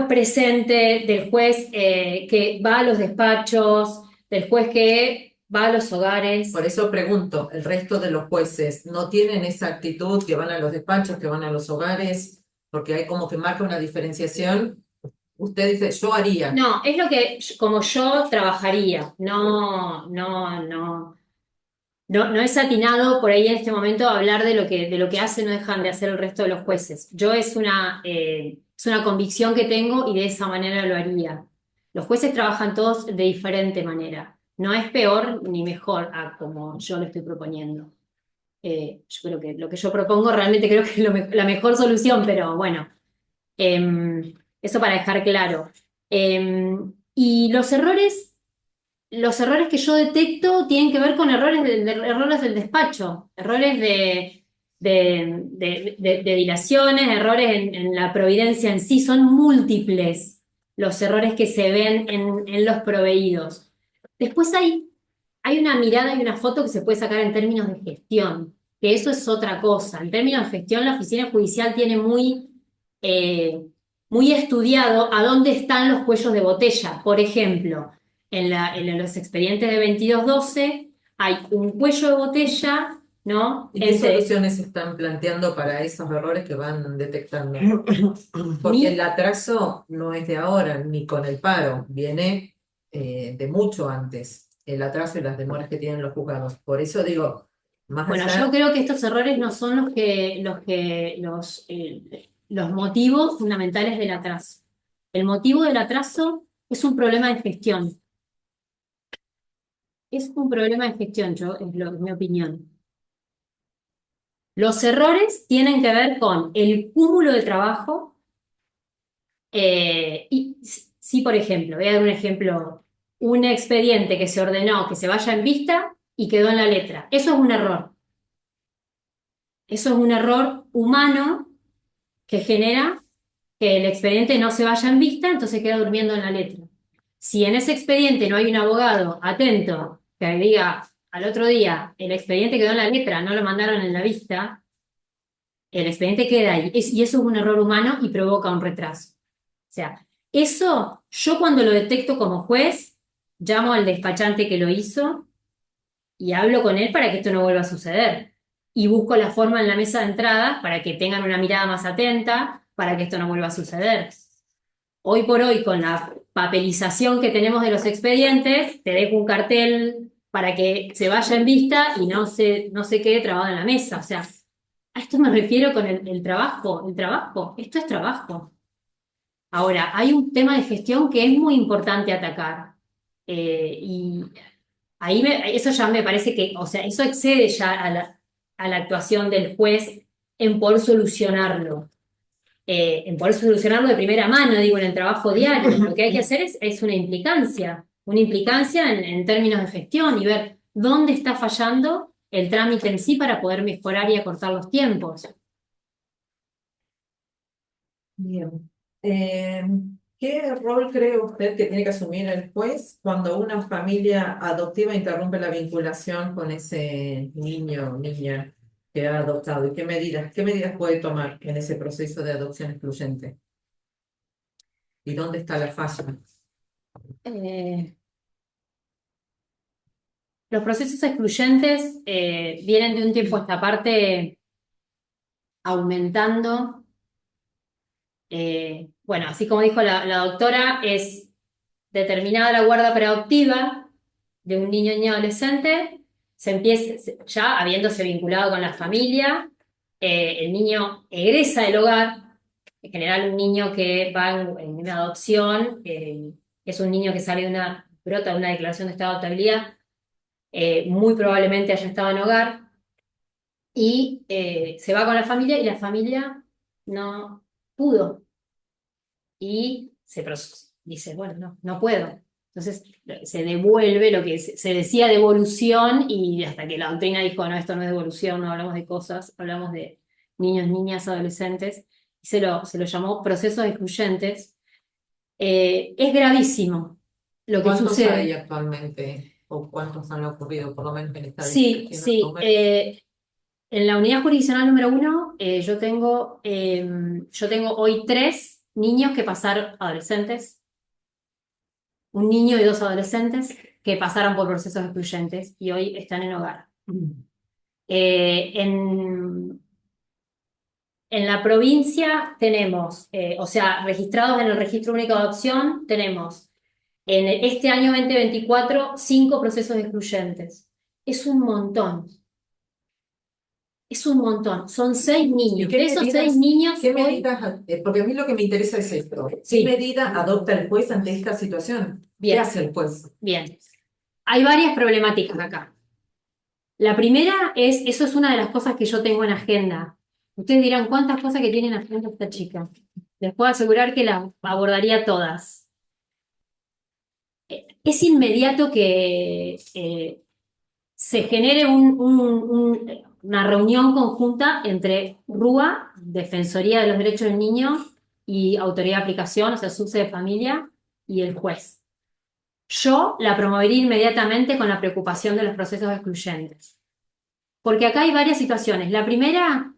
presente, del juez que va a los despachos, del juez que va a los hogares. Por eso pregunto, ¿el resto de los jueces no tienen esa actitud que van a los despachos, que van a los hogares? Porque hay como que marca una diferenciación. Usted dice, yo haría. No, es lo que como yo trabajaría. No es atinado por ahí en este momento hablar de lo que hacen o dejan de hacer el resto de los jueces. Es una convicción que tengo y de esa manera lo haría. Los jueces trabajan todos de diferente manera. No es peor ni mejor a como yo lo estoy proponiendo. Yo creo que lo que yo propongo realmente creo que es la mejor solución, pero bueno, eso para dejar claro. Y los errores que yo detecto tienen que ver con errores del despacho, errores de dilaciones, errores en la providencia en sí, son múltiples los errores que se ven en los proveídos. Después hay una mirada y una foto que se puede sacar en términos de gestión, que eso es otra cosa. En términos de gestión, la oficina judicial tiene muy estudiado a dónde están los cuellos de botella. Por ejemplo, en los expedientes de 2212 hay un cuello de botella, ¿no? ¿Y qué soluciones se están planteando para esos errores que van detectando? Porque el atraso no es de ahora, ni con el paro, viene de mucho antes, el atraso y las demoras que tienen los juzgados. Por eso digo, más Bueno, allá, yo creo que estos errores no son los motivos fundamentales del atraso. El motivo del atraso es un problema de gestión. Es un problema de gestión, es mi opinión. Los errores tienen que ver con el cúmulo de trabajo. Y si, por ejemplo, voy a dar un ejemplo, un expediente que se ordenó que se vaya en vista y quedó en la letra. Eso es un error. Eso es un error humano que genera que el expediente no se vaya en vista, entonces queda durmiendo en la letra. Si en ese expediente no hay un abogado atento que diga al otro día, el expediente quedó en la letra, no lo mandaron en la vista, el expediente queda ahí. Y eso es un error humano y provoca un retraso. O sea, eso yo cuando lo detecto como juez, llamo al despachante que lo hizo y hablo con él para que esto no vuelva a suceder. Y busco la forma en la mesa de entrada para que tengan una mirada más atenta para que esto no vuelva a suceder. Hoy por hoy, con la papelización que tenemos de los expedientes, te dejo un cartel para que se vaya en vista y no se quede trabado en la mesa. O sea, a esto me refiero con el trabajo. El trabajo, esto es trabajo. Ahora, hay un tema de gestión que es muy importante atacar. Y ahí eso ya me parece que, o sea, eso excede ya a la actuación del juez en poder solucionarlo. En poder solucionarlo de primera mano, digo, en el trabajo diario. Lo que hay que hacer es una implicancia en términos de gestión y ver dónde está fallando el trámite en sí para poder mejorar y acortar los tiempos. Bien. ¿Qué rol cree usted que tiene que asumir el juez cuando una familia adoptiva interrumpe la vinculación con ese niño o niña que ha adoptado? ¿Y qué medidas puede tomar en ese proceso de adopción excluyente? ¿Y dónde está la falla? Eh, los procesos excluyentes vienen de un tiempo a esta parte aumentando. Bueno, así como dijo la doctora, es determinada la guarda preadoptiva de un niño o niña adolescente, se empieza, ya habiéndose vinculado con la familia, el niño egresa del hogar, en general un niño que va en una adopción, es un niño que sale brota de una declaración de estado de adoptabilidad, muy probablemente haya estado en hogar, y se va con la familia y la familia no pudo y dice, bueno, no puedo. Entonces se devuelve lo que se decía devolución y hasta que la doctrina dijo, no, esto no es devolución, no hablamos de cosas, hablamos de niños, niñas, adolescentes, y se lo llamó procesos excluyentes. Es gravísimo lo que ¿Cuántos hay sucede. actualmente o cuántos han ocurrido, por lo menos en estadística? Sí, ¿Tiene un sí. número? En la unidad jurisdiccional número 1, yo tengo hoy 3 niños que pasaron, adolescentes, un niño y 2 adolescentes que pasaron por procesos excluyentes y hoy están en hogar. Eh, en, en la provincia tenemos, o sea, registrados en el Registro Único de Adopción, tenemos en este año 2024 5 procesos excluyentes. Es un montón. Es un montón. Son 6 ¿Y niños. qué De esos 6 medidas, niños qué hoy, medidas, porque a mí lo que me interesa es esto, ¿qué sí, medida adopta el juez ante esta situación? ¿Qué bien, hace el juez? bien. Hay varias problemáticas acá. La primera eso es una de las cosas que yo tengo en agenda. Ustedes dirán, ¿cuántas cosas que tiene en agenda esta chica? Les puedo asegurar que las abordaría todas. Es inmediato que se genere una reunión conjunta entre RUA, Defensoría de los Derechos del Niño, y Autoridad de Aplicación, o sea, SUSE de Familia, y el juez. Yo la promovería inmediatamente con la preocupación de los procesos excluyentes. Porque acá hay varias situaciones. La primera,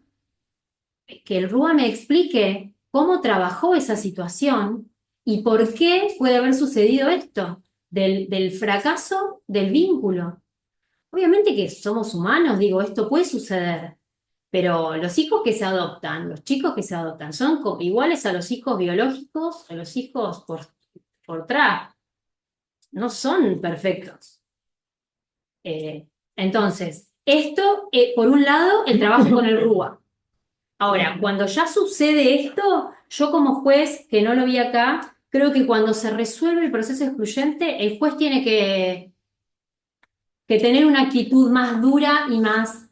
que el RUA me explique cómo trabajó esa situación y por qué puede haber sucedido esto, del fracaso del vínculo. Obviamente que somos humanos, digo, esto puede suceder, pero los hijos que se adoptan, los chicos que se adoptan, son iguales a los hijos biológicos, a los hijos por TRA, no son perfectos. Entonces, esto, por un lado, el trabajo con el RUA. Ahora, cuando ya sucede esto, yo como juez, que no lo vi acá, creo que cuando se resuelve el proceso excluyente, el juez tiene que tener una actitud más dura y más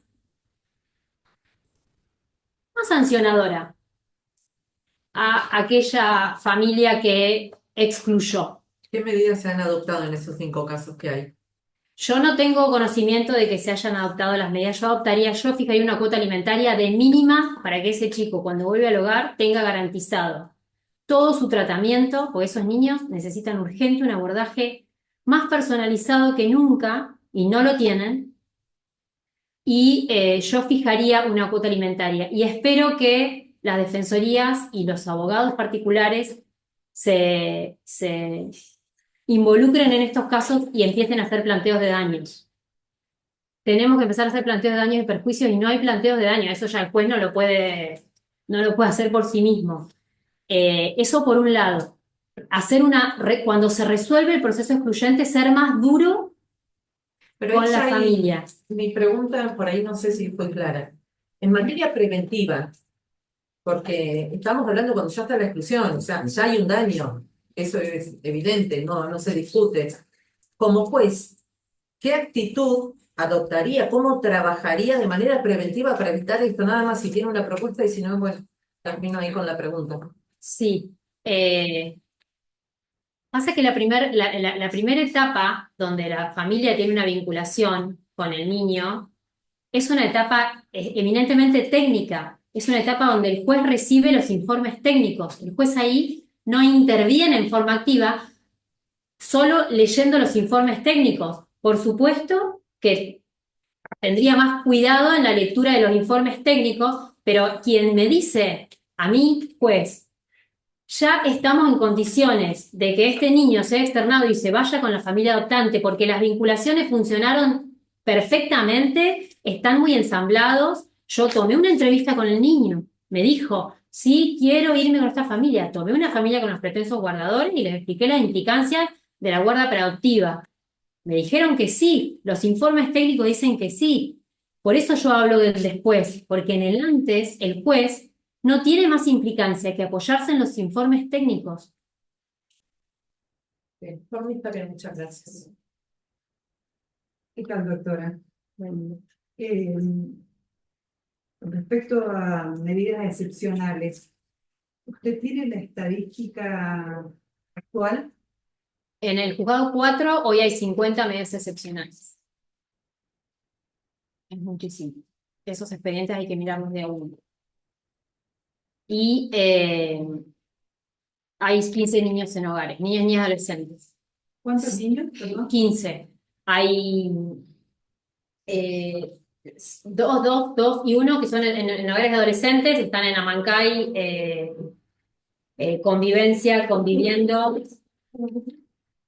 sancionadora a aquella familia que excluyó. ¿Qué medidas se han adoptado en esos 5 casos que hay? Yo no tengo conocimiento de que se hayan adoptado las medidas. Yo fijaría una cuota alimentaria de mínima para que ese chico, cuando vuelve al hogar, tenga garantizado todo su tratamiento, porque esos niños necesitan urgente un abordaje más personalizado que nunca, y no lo tienen, y yo fijaría una cuota alimentaria. Y espero que las defensorías y los abogados particulares se involucren en estos casos y empiecen a hacer planteos de daños. Tenemos que empezar a hacer planteos de daños y perjuicios y no hay planteos de daño. Eso ya el juez no lo puede hacer por sí mismo. Eso por un lado. Cuando se resuelve el proceso excluyente, ser más duro Pero con ahí la ya hay- familia. Mi pregunta por ahí no sé si fue clara. En materia preventiva, porque estamos hablando cuando ya está la exclusión, o sea, ya hay un daño, eso es evidente, no se discute. Como juez, ¿qué actitud adoptaría, cómo trabajaría de manera preventiva para evitar esto? Nada más si tiene una propuesta y si no, bueno, termino ahí con la pregunta. Sí. Pasa que la primera etapa donde la familia tiene una vinculación con el niño es una etapa eminentemente técnica. Es una etapa donde el juez recibe los informes técnicos. El juez ahí no interviene en forma activa, solo leyendo los informes técnicos. Por supuesto que tendría más cuidado en la lectura de los informes técnicos, pero quien me dice a mí, juez, ya estamos en condiciones de que este niño sea externado y se vaya con la familia adoptante porque las vinculaciones funcionaron perfectamente, están muy ensamblados. Yo tomé una entrevista con el niño, me dijo, sí, quiero irme con esta familia. Tomé una familia con los pretensos guardadores y les expliqué la implicancia de la guarda preadoptiva. Me dijeron que sí, los informes técnicos dicen que sí. Por eso yo hablo del después, porque en el antes el juez no tiene más implicancia que apoyarse en los informes técnicos. Bien, por mí está bien, muchas gracias. ¿Qué tal, doctora? Bueno, Eh, Respecto a medidas excepcionales, ¿usted tiene la estadística actual? en el juzgado 4 hoy hay 50 medidas excepcionales. Es muchísimo. Esos expedientes hay que mirarlos de a uno. Y hay 15 niños en hogares, niños y niñas adolescentes. ¿Cuántos niños? Perdón. 15. Hay dos y uno que son en hogares de adolescentes, están en Amancay, conviviendo,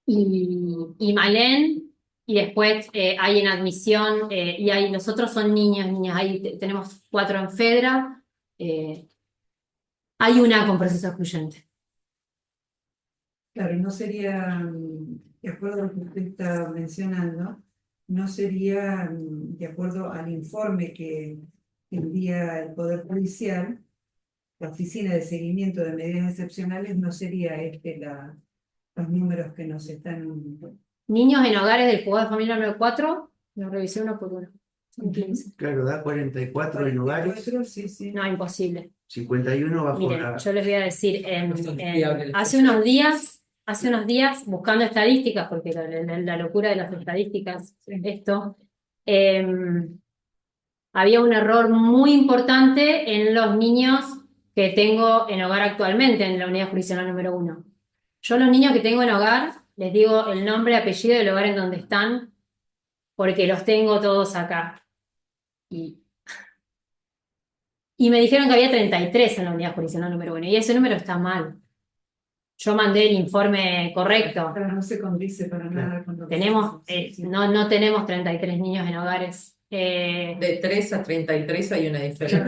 y Malén, y después hay en admisión, y hay, los otros son niñas, ahí tenemos 4 en Fedra, hay una con proceso excluyente. Claro, no sería, de acuerdo a lo que usted está mencionando, no sería, de acuerdo al informe que envía el Poder Judicial, la Oficina de Seguimiento de Medidas Excepcionales, no sería los números que nos están... Niños en hogares del juzgado de familia número 4, lo revisé uno por uno, son 15. Claro, da 44 en hogares, 44, sí, sí. No, imposible. 51 bajo Miren, la... yo les voy a decir, Viable. hace unos días, buscando estadísticas, porque la locura de las estadísticas, esto, había un error muy importante en los niños que tengo en hogar actualmente en la unidad jurisdiccional número 1. Yo los niños que tengo en hogar, les digo el nombre, apellido del hogar en donde están, porque los tengo todos acá. Y me dijeron que había 33 en la unidad jurisdiccional número 1, y ese número está mal. Yo mandé el informe correcto. Pero no se condice para nada con lo que Tenemos, sí, sí. no tenemos 33 niños en hogares. De 3 a 33 hay una diferencia.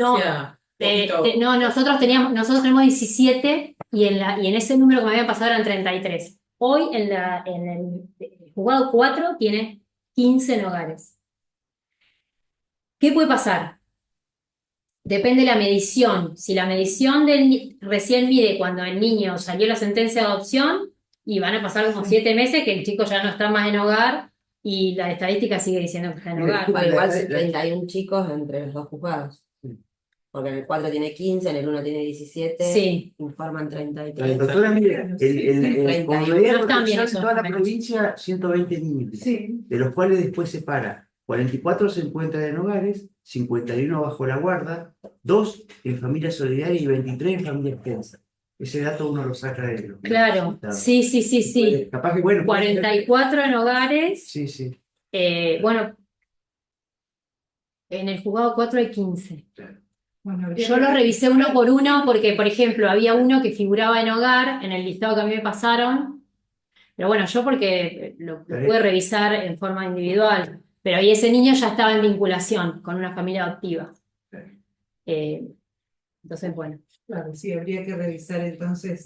No, nosotros tenemos 17 y en ese número que me habían pasado eran 33. Hoy en el juzgado 4 tiene 15 en hogares. ¿Qué puede pasar? Depende de la medición. Si la medición recién mide cuando el niño salió la sentencia de adopción, y van a pasar como 7 meses que el chico ya no está más en hogar y la estadística sigue diciendo que está en hogar. Bueno, igual son 31 chicos entre los dos juzgados. Porque en el 4 tiene 15, en el 1 tiene 17, Sí. informan 33. Doctora, mire, como 31. medida No están bien provisional esos en toda la números. provincia, 120 niños, Sí, de los cuales después se para. 44 se encuentran en hogares, 51 bajo la guarda, 2 en familia solidaria y 23 en familia extensa. Ese dato uno lo saca de los Claro, resultados. sí, sí, sí, sí. Capaz que, bueno, puede ser- 44 en hogares. Sí, sí. Bueno, en el juzgado 4 hay 15. Bueno, habría Yo que- los revisé uno por uno porque, por ejemplo, había uno que figuraba en hogar en el listado que a mí me pasaron. Pero bueno, yo porque lo pude revisar en forma individual. Pero ahí ese niño ya estaba en vinculación con una familia adoptiva. Eh, entonces, bueno. Claro, sí, habría que revisar entonces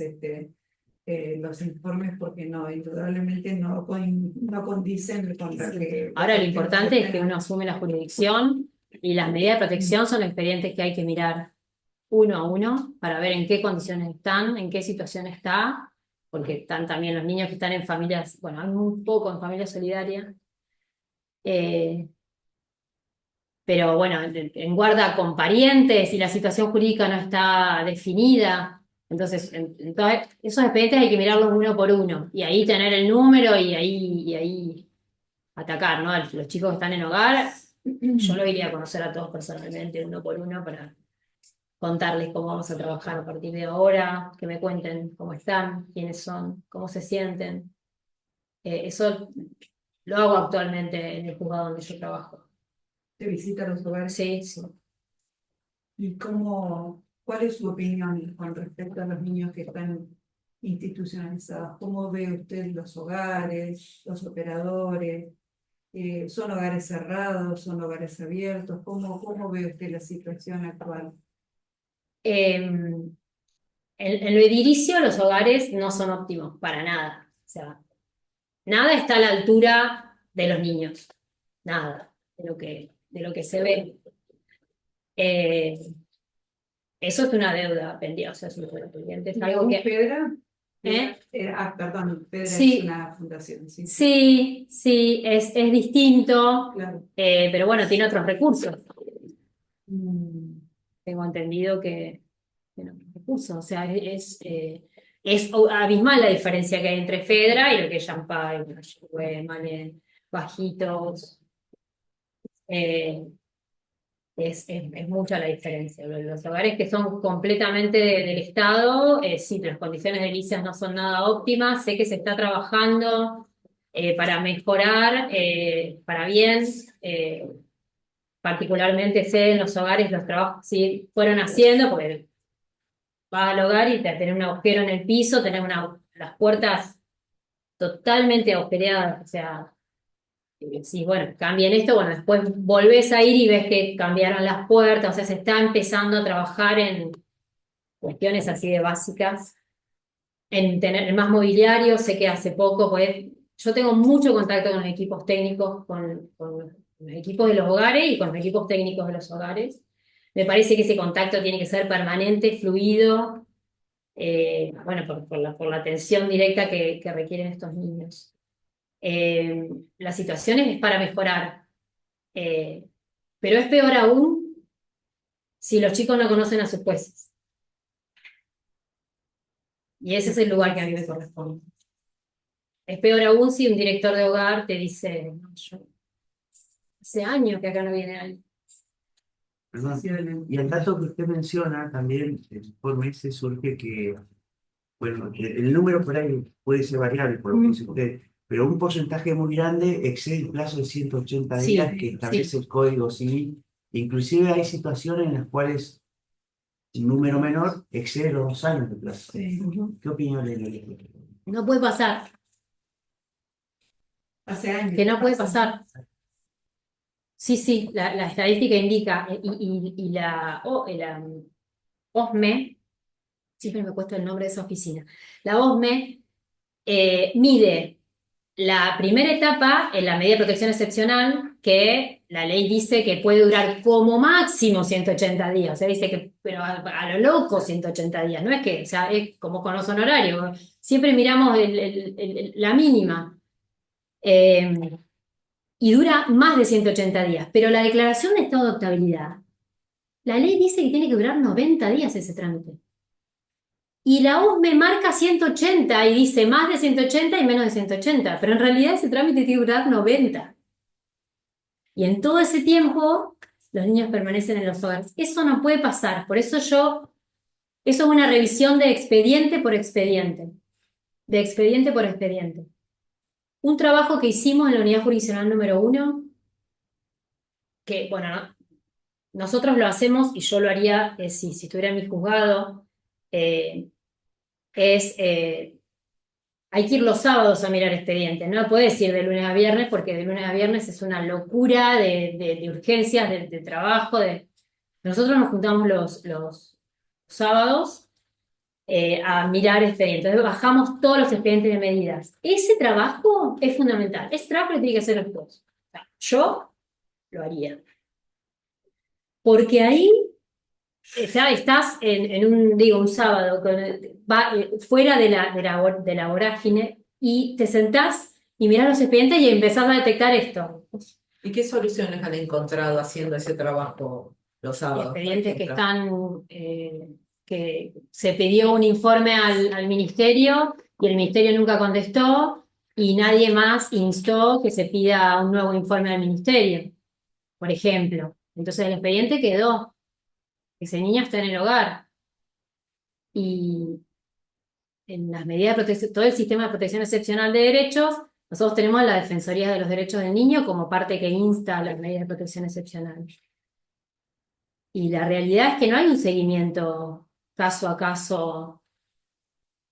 los informes porque no, indudablemente no condicen con lo que... Ahora lo importante es que uno asume la jurisdicción y las medidas de protección son los expedientes que hay que mirar uno a uno para ver en qué condiciones están, en qué situación está, porque están también los niños que están en familias, bueno, hay muy poco en familia solidaria, pero bueno, en guarda con parientes y la situación jurídica no está definida. Entonces, entonces, esos expedientes hay que mirarlos uno por uno y ahí tener el número y ahí atacar, ¿no? Los chicos que están en hogar, yo lo iría a conocer a todos personalmente, uno por uno, para contarles cómo vamos a trabajar a partir de ahora, que me cuenten cómo están, quiénes son, cómo se sienten. Eso lo hago actualmente en el juzgado donde yo trabajo. ¿Se visita los hogares? Sí, sí. ¿Y cuál es su opinión con respecto a los niños que están institucionalizados? ¿Cómo ve usted los hogares, los operadores? ¿Son hogares cerrados? ¿Son hogares abiertos? ¿Cómo ve usted la situación actual? En lo edilicio los hogares no son óptimos para nada. O sea, nada está a la altura de los niños. Nada de lo que se ve. Eh, Eso es una deuda pendiente, o sea, es una deuda pendiente. Es algo que... ¿Pedra? ¿Eh? Perdón, Pedra Sí. es una fundación, sí. Sí, sí, es distinto, Claro. pero bueno, tiene otros recursos. Tengo entendido que tiene otros recursos, o sea, es abismal la diferencia que hay entre Fedra y lo que es Champagne, Mane, Bajitos. Eh, es mucha la diferencia. Los hogares que son completamente del Estado, sí, las condiciones edilicias no son nada óptimas. Sé que se está trabajando para mejorar, para bien. Particularmente sé en los hogares los trabajos sí fueron haciendo, porque vas al hogar y te tenés un agujero en el piso, tenés las puertas totalmente agujereadas, o sea. Sí, bueno, cambien esto, bueno, después volvés a ir y ves que cambiaron las puertas, o sea, se está empezando a trabajar en cuestiones así de básicas, en tener más mobiliario, sé que hace poco, pues yo tengo mucho contacto con los equipos técnicos, con los equipos de los hogares y con los equipos técnicos de los hogares. Me parece que ese contacto tiene que ser permanente, fluido, bueno, por la atención directa que requieren estos niños. La situación es para mejorar, pero es peor aún si los chicos no conocen a sus jueces. Y ese es el lugar que a mí me corresponde. Es peor aún si un director de hogar te dice, no, yo hace años que acá no viene alguien. Perdón. Y el dato que usted menciona también, por meses surge que, bueno, el número por ahí puede ser variable, por lo que dice usted, pero un porcentaje muy grande excede el plazo de 180 Sí, días que establece sí. el Código Civil. Inclusive hay situaciones en las cuales un número menor excede los 2 años de plazo. Sí. ¿Qué opinión le merece? No puede pasar, Hace años. que no puede pasar. Sí, sí, la estadística indica, y la OSME, siempre me cuesta el nombre de esa oficina, la OSME mide la primera etapa en la medida de protección excepcional, que la ley dice que puede durar como máximo 180 días, o sea, dice que, pero a lo loco 180 días, no es que, o sea, es como con los honorarios, siempre miramos la mínima. Y dura más de 180 días, pero la declaración de estado de adoptabilidad, la ley dice que tiene que durar 90 días ese trámite. Y la OSME marca 180 y dice más de 180 y menos de 180, pero en realidad ese trámite tiene que durar 90. Y en todo ese tiempo, los niños permanecen en los hogares. Eso no puede pasar, por eso yo Eso es una revisión de expediente por expediente. De expediente por expediente. Un trabajo que hicimos en la unidad jurisdiccional número 1, que, bueno, nosotros lo hacemos y yo lo haría si estuviera en mi juzgado, hay que ir los sábados a mirar expedientes, no puedes ir de lunes a viernes porque de lunes a viernes es una locura de urgencias, de trabajo. Nosotros nos juntamos los sábados a mirar expedientes. Entonces bajamos todos los expedientes de medidas. Ese trabajo es fundamental. Ese trabajo lo tiene que hacer los dos. O sea, yo lo haría. Porque ahí estás un sábado fuera de la vorágine y te sentás y mirás los expedientes y empezás a detectar esto. ¿Y qué soluciones han encontrado haciendo ese trabajo los sábados, por Expedientes que ejemplo? que se pidió un informe al ministerio y el ministerio nunca contestó y nadie más instó que se pida un nuevo informe al ministerio, por ejemplo. Entonces el expediente quedó. Ese niño está en el hogar. Y en las medidas de protección, todo el sistema de protección excepcional de derechos, nosotros tenemos la Defensoría de los Derechos del Niño como parte que insta las medidas de protección excepcional. Y la realidad es que no hay un seguimiento caso a caso,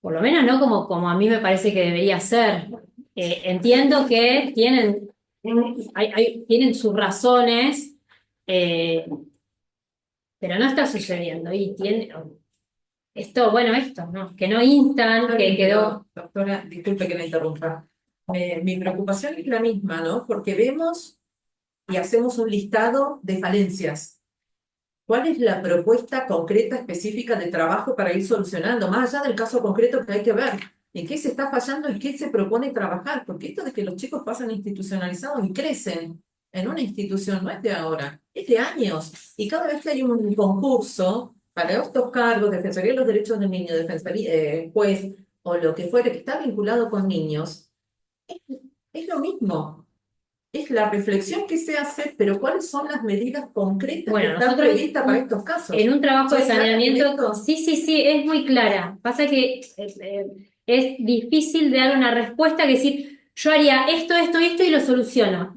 por lo menos no como a mí me parece que debería ser. Entiendo que tienen sus razones, pero no está sucediendo. Y ¿no? Que no instan, que quedó. Doctora, disculpe que la interrumpa. Mi preocupación es la misma, ¿no? Porque vemos y hacemos un listado de falencias. ¿Cuál es la propuesta concreta, específica de trabajo para ir solucionando? Más allá del caso concreto que hay que ver. ¿En qué se está fallando y qué se propone trabajar? Porque esto de que los chicos pasan institucionalizados y crecen en una institución no es de ahora, es de años. Y cada vez que hay un concurso para estos cargos, Defensoría de los Derechos del Niño, juez o lo que fuere que está vinculado con niños, es, es lo mismo. Es la reflexión que se hace, pero ¿cuáles son las medidas concretas Bueno, que están nosotros previstas para estos casos? en un trabajo de ¿Soy clara en saneamiento, esto? sí, es muy clara. Pasa que es difícil de dar una respuesta que decir, yo haría esto y lo soluciono.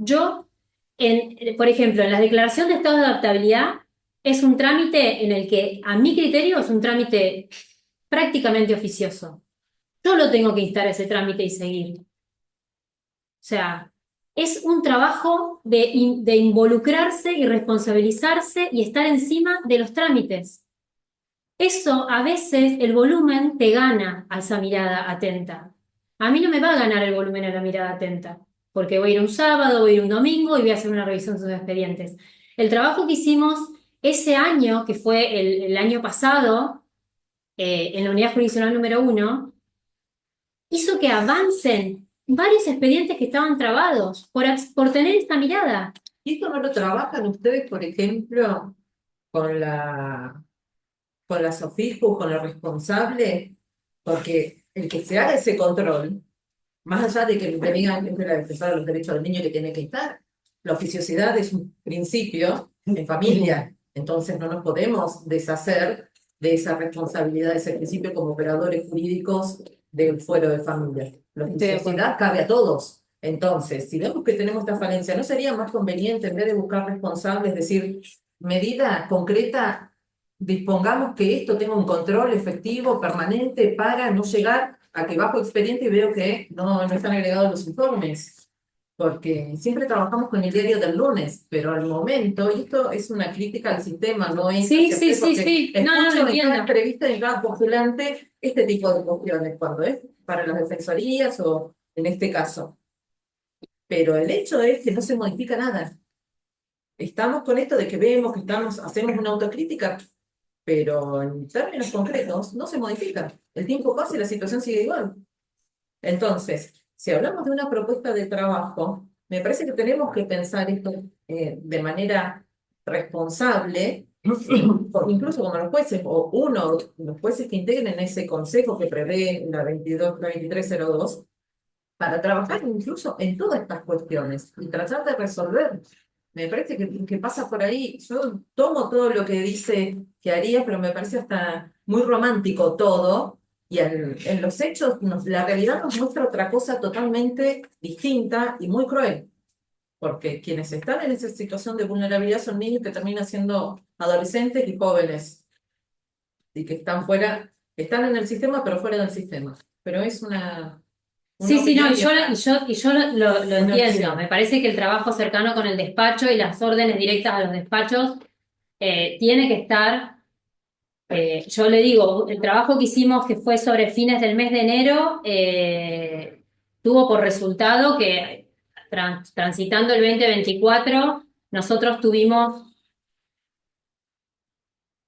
Por ejemplo, en la declaración de estado de adaptabilidad es un trámite en el que, a mi criterio, es un trámite prácticamente oficioso. Yo lo tengo que instar a ese trámite y seguir. O sea, es un trabajo de involucrarse y responsabilizarse y estar encima de los trámites. Eso, a veces, el volumen te gana a esa mirada atenta. A mí no me va a ganar el volumen a la mirada atenta, porque voy a ir un sábado, voy a ir un domingo y voy a hacer una revisión de sus expedientes. El trabajo que hicimos ese año, que fue el año pasado, en la unidad jurisdiccional número 1, hizo que avancen varios expedientes que estaban trabados por tener esta mirada. ¿Y esto no lo trabajan ustedes, por ejemplo, con con la SOFIJU, con el responsable? Porque el que se haga ese control, más allá de que me digan que es la defensora de los derechos del niño que tiene que estar, la oficiosidad es un principio en familia, entonces no nos podemos deshacer de esa responsabilidad, de ese principio como operadores jurídicos del fuero de familia. La Estoy de acuerdo. oficiosidad cabe a todos. Entonces, si vemos que tenemos esta falencia, ¿no sería más conveniente, en vez de buscar responsables, decir, medida concreta, dispongamos que esto tenga un control efectivo, permanente, para no llegar a que bajo expediente y veo que no están agregados los informes? Porque siempre trabajamos con el diario del lunes, pero al momento, y esto es una crítica al sistema, no es... Sí, hacia usted, porque sí. No, escucho lo en cada entiendo. entrevista, en cada postulante, este tipo de cuestiones, cuando es para las defensorías o en este caso. Pero el hecho es que no se modifica nada. Estamos con esto de que vemos que hacemos una autocrítica, pero en términos concretos no se modifica. El tiempo pasa y la situación sigue igual. Entonces, si hablamos de una propuesta de trabajo, me parece que tenemos que pensar esto de manera responsable, incluso como los jueces, o los jueces que integren ese consejo que prevé la 2302, para trabajar incluso en todas estas cuestiones y tratar de resolver Me parece que pasa por ahí. Yo tomo todo lo que dice que haría, pero me parece hasta muy romántico todo. Y en los hechos, la realidad nos muestra otra cosa totalmente distinta y muy cruel. Porque quienes están en esa situación de vulnerabilidad son niños que terminan siendo adolescentes y jóvenes. Y que están fuera, están en el sistema, pero fuera del sistema. Pero es una Sí, sí, no, opinión y yo, vieja. lo Una entiendo. opción. Me parece que el trabajo cercano con el despacho y las órdenes directas a los despachos tiene que estar. Yo le digo, el trabajo que hicimos, que fue sobre fines del mes de enero, tuvo por resultado que transitando el 2024, nosotros tuvimos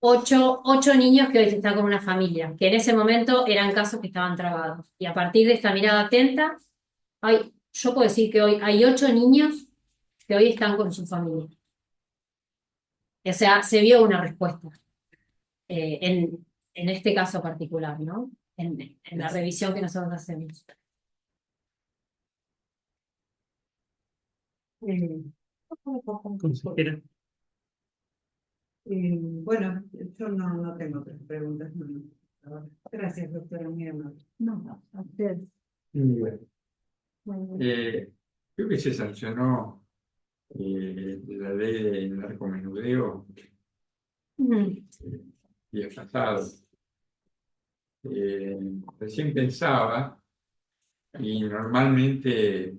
ocho niños que hoy están con una familia, que en ese momento eran casos que estaban trabados. Y a partir de esta mirada atenta, yo puedo decir que hoy hay 8 niños que hoy están con su familia. O sea, se vio una respuesta en este caso particular, ¿no? En la revisión que nosotros hacemos. Eh, Consejera. bueno, yo no tengo otras preguntas. Gracias, doctora, muy amable. No, a usted. Bueno, creo que se sancionó la ley de narcomenudeo días pasados. Recién pensaba, y normalmente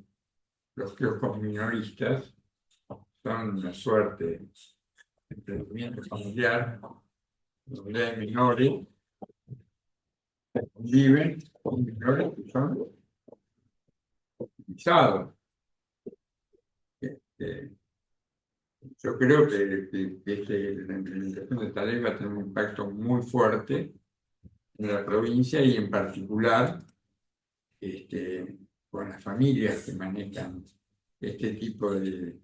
los kioscos minoristas son una suerte de emprendimiento familiar donde hay menores que conviven con menores que son utilizados. Yo creo que la implementación de esta ley va a tener un impacto muy fuerte en la provincia y en particular con las familias que manejan este tipo de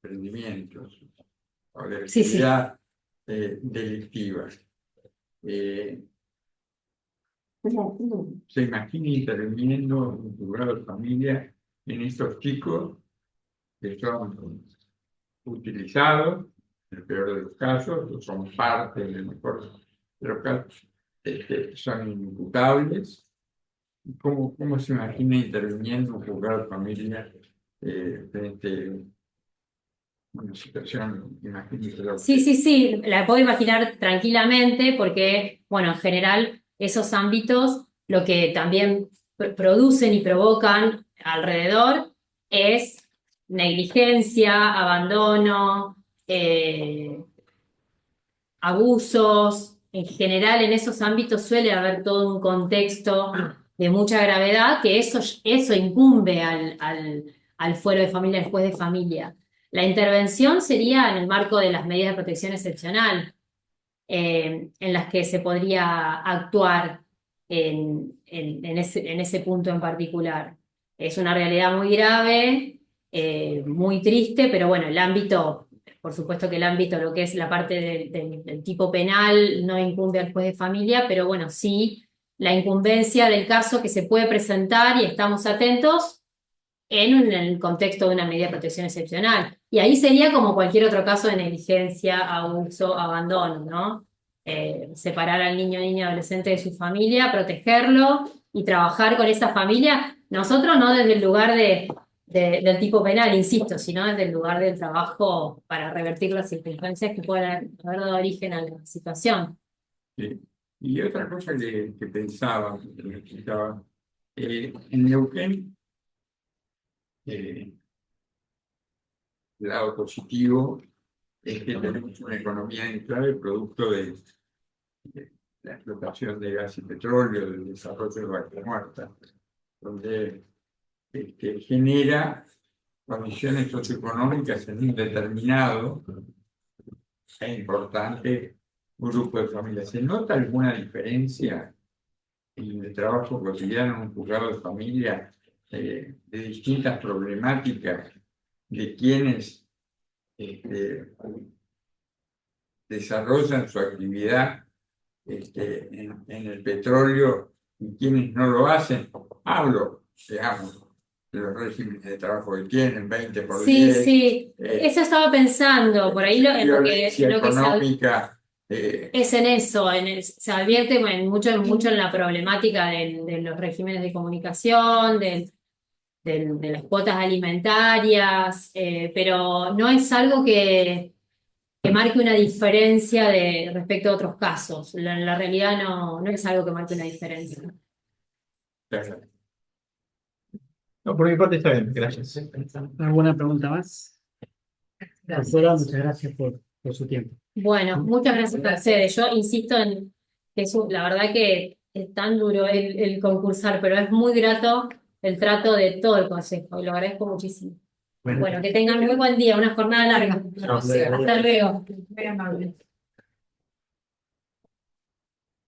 emprendimientos o de Sí, sí. actividad delictiva. ¿Cómo se imagina interviniendo un juzgado de familia en estos chicos que son utilizados, en el peor de los casos, o son parte, en el mejor de los casos, son imputables? ¿Cómo se imagina interviniendo un juzgado de familia frente a una situación, imagínese? Sí, sí, sí, la puedo imaginar tranquilamente porque, bueno, en general esos ámbitos lo que también producen y provocan alrededor es negligencia, abandono, abusos. En general en esos ámbitos suele haber todo un contexto de mucha gravedad que eso incumbe al fuero de familia, al juez de familia. La intervención sería en el marco de las medidas de protección excepcional, en las que se podría actuar en ese punto en particular. Es una realidad muy grave, muy triste, pero bueno, el ámbito, por supuesto que el ámbito, lo que es la parte del tipo penal, no incumbe al juez de familia, pero bueno, sí la incumbencia del caso que se puede presentar y estamos atentos en el contexto de una medida de protección excepcional. Y ahí sería como cualquier otro caso de negligencia, abuso, abandono, ¿no? Separar al niño, niña, adolescente de su familia, protegerlo y trabajar con esa familia, nosotros no desde el lugar del tipo penal, insisto, sino desde el lugar del trabajo para revertir las circunstancias que puedan haber dado origen a la situación. Sí. Y otra cosa que pensaba, que necesitaba, en Neuquén, el lado positivo es que tenemos una economía en clave producto de la explotación de gas y petróleo, del desarrollo de Vaca Muerta, donde genera condiciones socioeconómicas en un determinado e importante grupo de familias. ¿Se nota alguna diferencia en el trabajo cotidiano en un juzgado de familia de distintas problemáticas de quienes desarrollan su actividad en el petróleo y quienes no lo hacen? Hablo, digamos, los regímenes de trabajo que tienen, 20 por Sí, 10, sí, eh, eso estaba pensando, por ahí en violencia lo que se económica, es en eso, se advierte mucho en la problemática de los regímenes de comunicación, de las cuotas alimentarias, pero no es algo que marque una diferencia respecto a otros casos. La realidad no es algo que marque una diferencia. claro. No, por mi parte está bien, gracias. ¿Alguna pregunta más? Por fuera, muchas gracias por su tiempo. Bueno, muchas gracias a ustedes. Yo insisto en que la verdad que es tan duro el concursar, pero es muy grato el trato de todo el consejo y lo agradezco muchísimo. Bueno, Bueno, que tengan muy buen día, una jornada larga. Chao. Hasta luego. Muy amable.